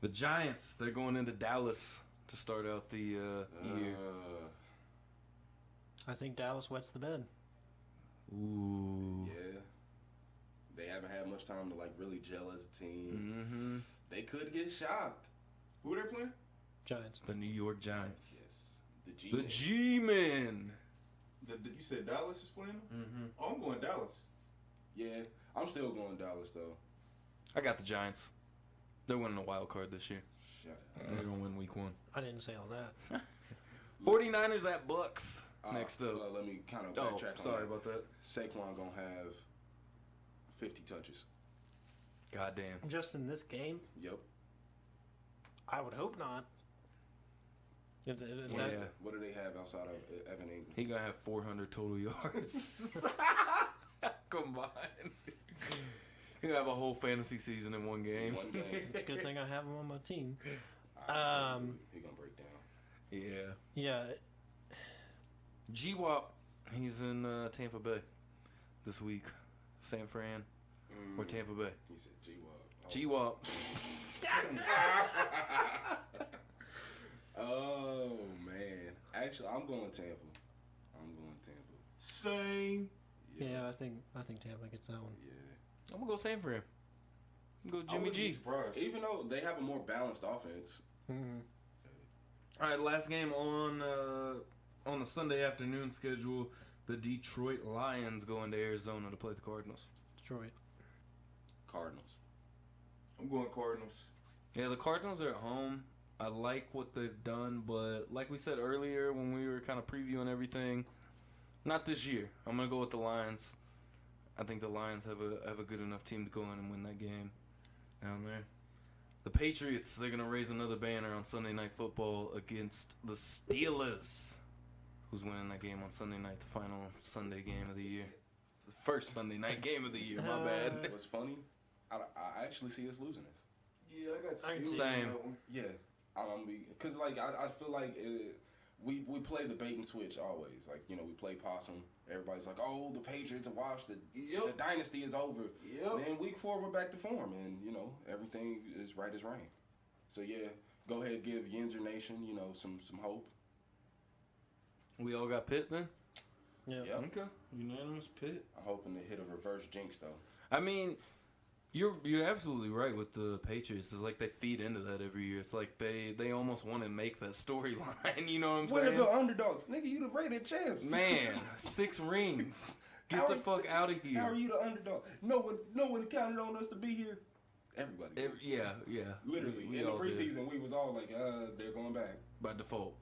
The Giants, they're going into Dallas to start out the year. I think Dallas wets the bed. Ooh. Yeah. They haven't had much time to like really gel as a team. Mm-hmm. They could get shocked. Who are they playing? Giants. The New York Giants. Yes. The G-Men. You said Dallas is playing them? Mm-hmm. Oh, I'm going Dallas. Yeah. I'm still going Dallas though. I got the Giants. They're winning a wild card this year. Shut up. They're going to win week 1. I didn't say all that. 49ers at Bucks next up. Let me kind of Oh, backtrack. sorry on about that. Saquon gonna have 50 touches. Goddamn. Just in this game, Yep. I would hope not. If Yeah. that, What do they have outside of Evan Ingram? He going to have 400 total yards. Combined. He going to have a whole fantasy season in one game. One game. it's a good thing I have him on my team. He gonna break down. Yeah. Yeah, G-Wop, he's in Tampa Bay this week. San Fran or Tampa Bay. He said G-Wop. G-Wop. Oh man. Actually, I'm going Tampa. Same. yeah. I think Tampa gets that one. Yeah. I'm going to go San Fran. I'm going to go I Jimmy wouldn't be G. surprised. Even though they have a more balanced offense. Mm-hmm. All right, last game on the Sunday afternoon schedule. The Detroit Lions go into Arizona to play the Cardinals. Detroit. Cardinals. I'm going Cardinals. Yeah, the Cardinals are at home. I like what they've done, but like we said earlier when we were kind of previewing everything, not this year. I'm gonna go with the Lions. I think the Lions have a good enough team to go in and win that game down there. The Patriots, they're gonna raise another banner on Sunday Night Football against the Steelers. Who's winning that game on Sunday night? The final Sunday game of the year. The first Sunday night game of the year. My bad. What's funny? I actually see us losing this. Yeah, I got I can Steelers see on Same. that one. Yeah, because like I feel like we play the bait and switch always. Like we play possum. Everybody's like, oh, the Patriots are washed. The dynasty is over. Yep. Then week 4 we're back to form, and everything is right as rain. So yeah, go ahead, give Yinzer Nation some hope. We all got Pitt then? Yeah. Yep. Okay. Unanimous Pitt. I'm hoping to hit a reverse jinx though. I mean, you're absolutely right with the Patriots. It's like they feed into that every year. It's like they almost want to make that storyline. You know what I'm We're saying? the underdogs, nigga. You the rated champs, Man, 6 rings. Get the fuck out of here. How are you the underdog? No one counted on us to be here. Everybody. Yeah. Literally. We in the all did. preseason, we was all like, they're going back. By default.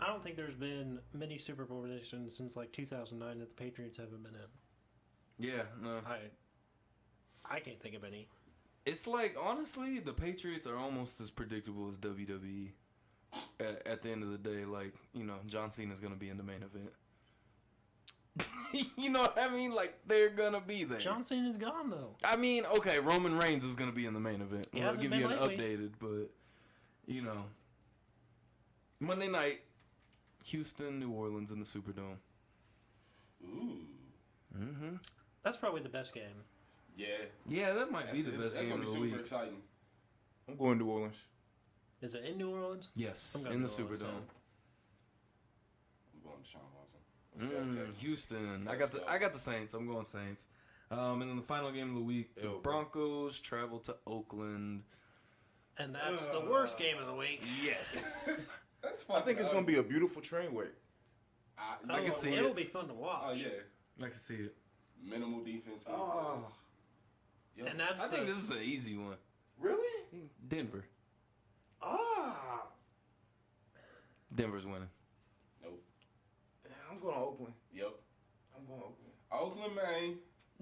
I don't think there's been many Super Bowl predictions since like 2009 that the Patriots haven't been in. Yeah, no. I can't think of any. It's like, honestly, the Patriots are almost as predictable as WWE. At the end of the day, like, you know, John Cena's going to be in the main event. You know what I mean? Like, they're going to be there. John Cena's gone, though. I mean, okay, Roman Reigns is going to be in the main event. He I'll hasn't give been you an lately. updated, but, you know. Monday night, Houston, New Orleans in the Superdome. Ooh. Mm-hmm. That's probably the best game. Yeah. Yeah, that might be the best That's game gonna of be the super week. exciting. I'm going New Orleans. Is it in New Orleans? Yes, I'm going in the New Orleans, Superdome. I'm going to Sean Watson. Let's go, Texas. Houston. Let's go. I got the Saints. I'm going Saints. And then the final game of the week, the Elbow. Broncos travel to Oakland. And that's the worst game of the week. Yes. That's I think it's going to be a beautiful train wreck. I can see It'll it. be fun to watch. Oh, yeah. I can see it. Minimal defense. Yep. And that's I think this is an easy one. Really? Denver. Ah. Denver's winning. Nope. I'm going Oakland. Yep. I'm going Oakland. Oakland, man.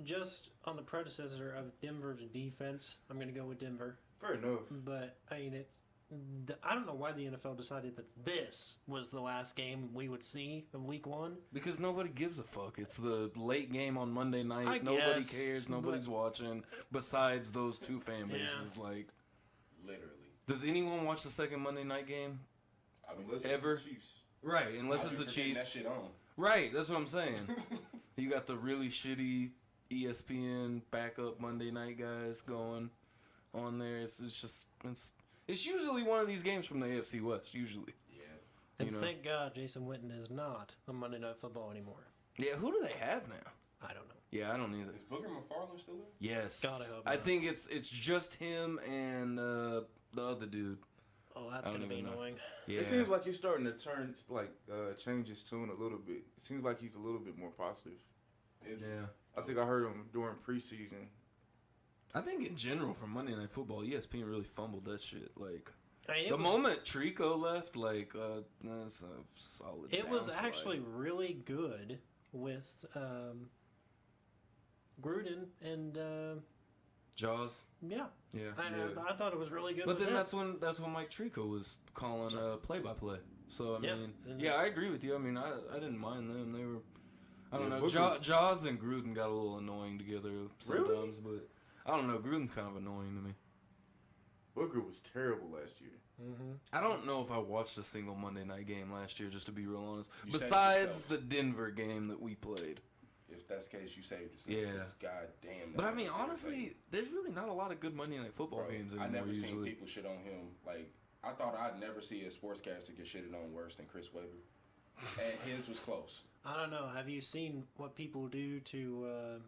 Just on the predecessor of Denver's defense, I'm going to go with Denver. Fair enough. But, I mean, I don't know why the NFL decided that this was the last game we would see of Week 1. Because nobody gives a fuck. It's the late game on Monday night. I Nobody guess, cares. Nobody's watching. Besides those two fan bases. Like, Literally. does anyone watch the second Monday night game? I mean, Unless Ever? it's the Chiefs. Right, unless I it's be the forgetting Chiefs. That shit on. Right, that's what I'm saying. You got the really shitty ESPN backup Monday night guys going on there. It's usually one of these games from the AFC West. Usually, Yeah. And you know. thank God Jason Witten is not on Monday Night Football anymore. Yeah, who do they have now? I don't know. Yeah, I don't either. Is Booker McFarland still there? Yes, God, I hope I not. think it's just him and the other dude. Oh, that's I going don't to be even know. annoying. Yeah, It seems like he's starting to change his tune a little bit. It seems like he's a little bit more positive. Is it? yeah. I think I heard him during preseason. I think in general for Monday Night Football, ESPN really fumbled that shit. Like I mean, the moment Trico left, like that's a solid. It was downslide. actually really good with Gruden and Jaws. yeah. Yeah. I thought it was really good. But with then him. that's when Mike Trico was calling play-by-play. So I Yeah. mean, And- yeah, I agree with you. I mean, I didn't mind them. They were, I don't Yeah, know. Booker- Jaws and Gruden got a little annoying together sometimes, but I don't know. Gruden's kind of annoying to me. Booker was terrible last year. I don't know if I watched a single Monday night game last year, just to be real honest. You saved Besides yourself. the Denver game that we played. If that's the case, you saved yourself. Yeah. 'Cause God damn. But that I mean, was honestly, irritating. there's really not a lot of good Monday night football Bro, games I anymore. never seen Usually, people shit on him. Like, I thought I'd never see a sportscaster get shitted on worse than Chris Webber. And his was close. I don't know. Have you seen what people do to?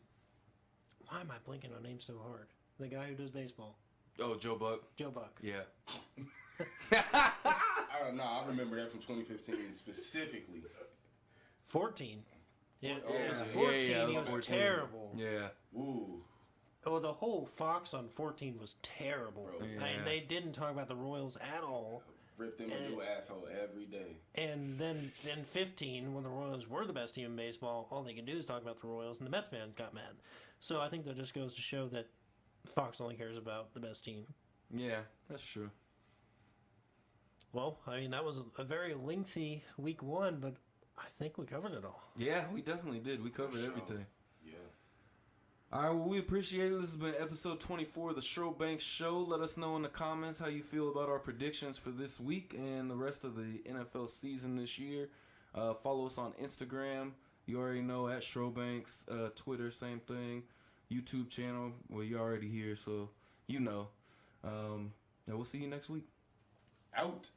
Why am I blinking on names so hard? The guy who does baseball, oh, Joe Buck. Joe Buck. Yeah. I don't know. I remember that from 2015 specifically. 14. Yeah, Oh, it was yeah. 14. Yeah, it he was was 14. terrible. Yeah. Ooh. Oh, the whole Fox on 14 was terrible. Bro. Yeah. And they didn't talk about the Royals at all. Rip them a new asshole every day. And then in 15, when the Royals were the best team in baseball, all they could do is talk about the Royals, and the Mets fans got mad. So I think that just goes to show that Fox only cares about the best team. Yeah, that's true. Well, I mean, that was a very lengthy week 1, but I think we covered it all. Yeah, we definitely did. We covered sure. everything. Yeah. All right, well, we appreciate it. This has been episode 24 of the Schroeder Show. Let us know in the comments how you feel about our predictions for this week and the rest of the NFL season this year. Follow us on Instagram. You already know, at Schrobanks. Twitter, same thing. YouTube channel, well, you're already here, so you know. And we'll see you next week. Out.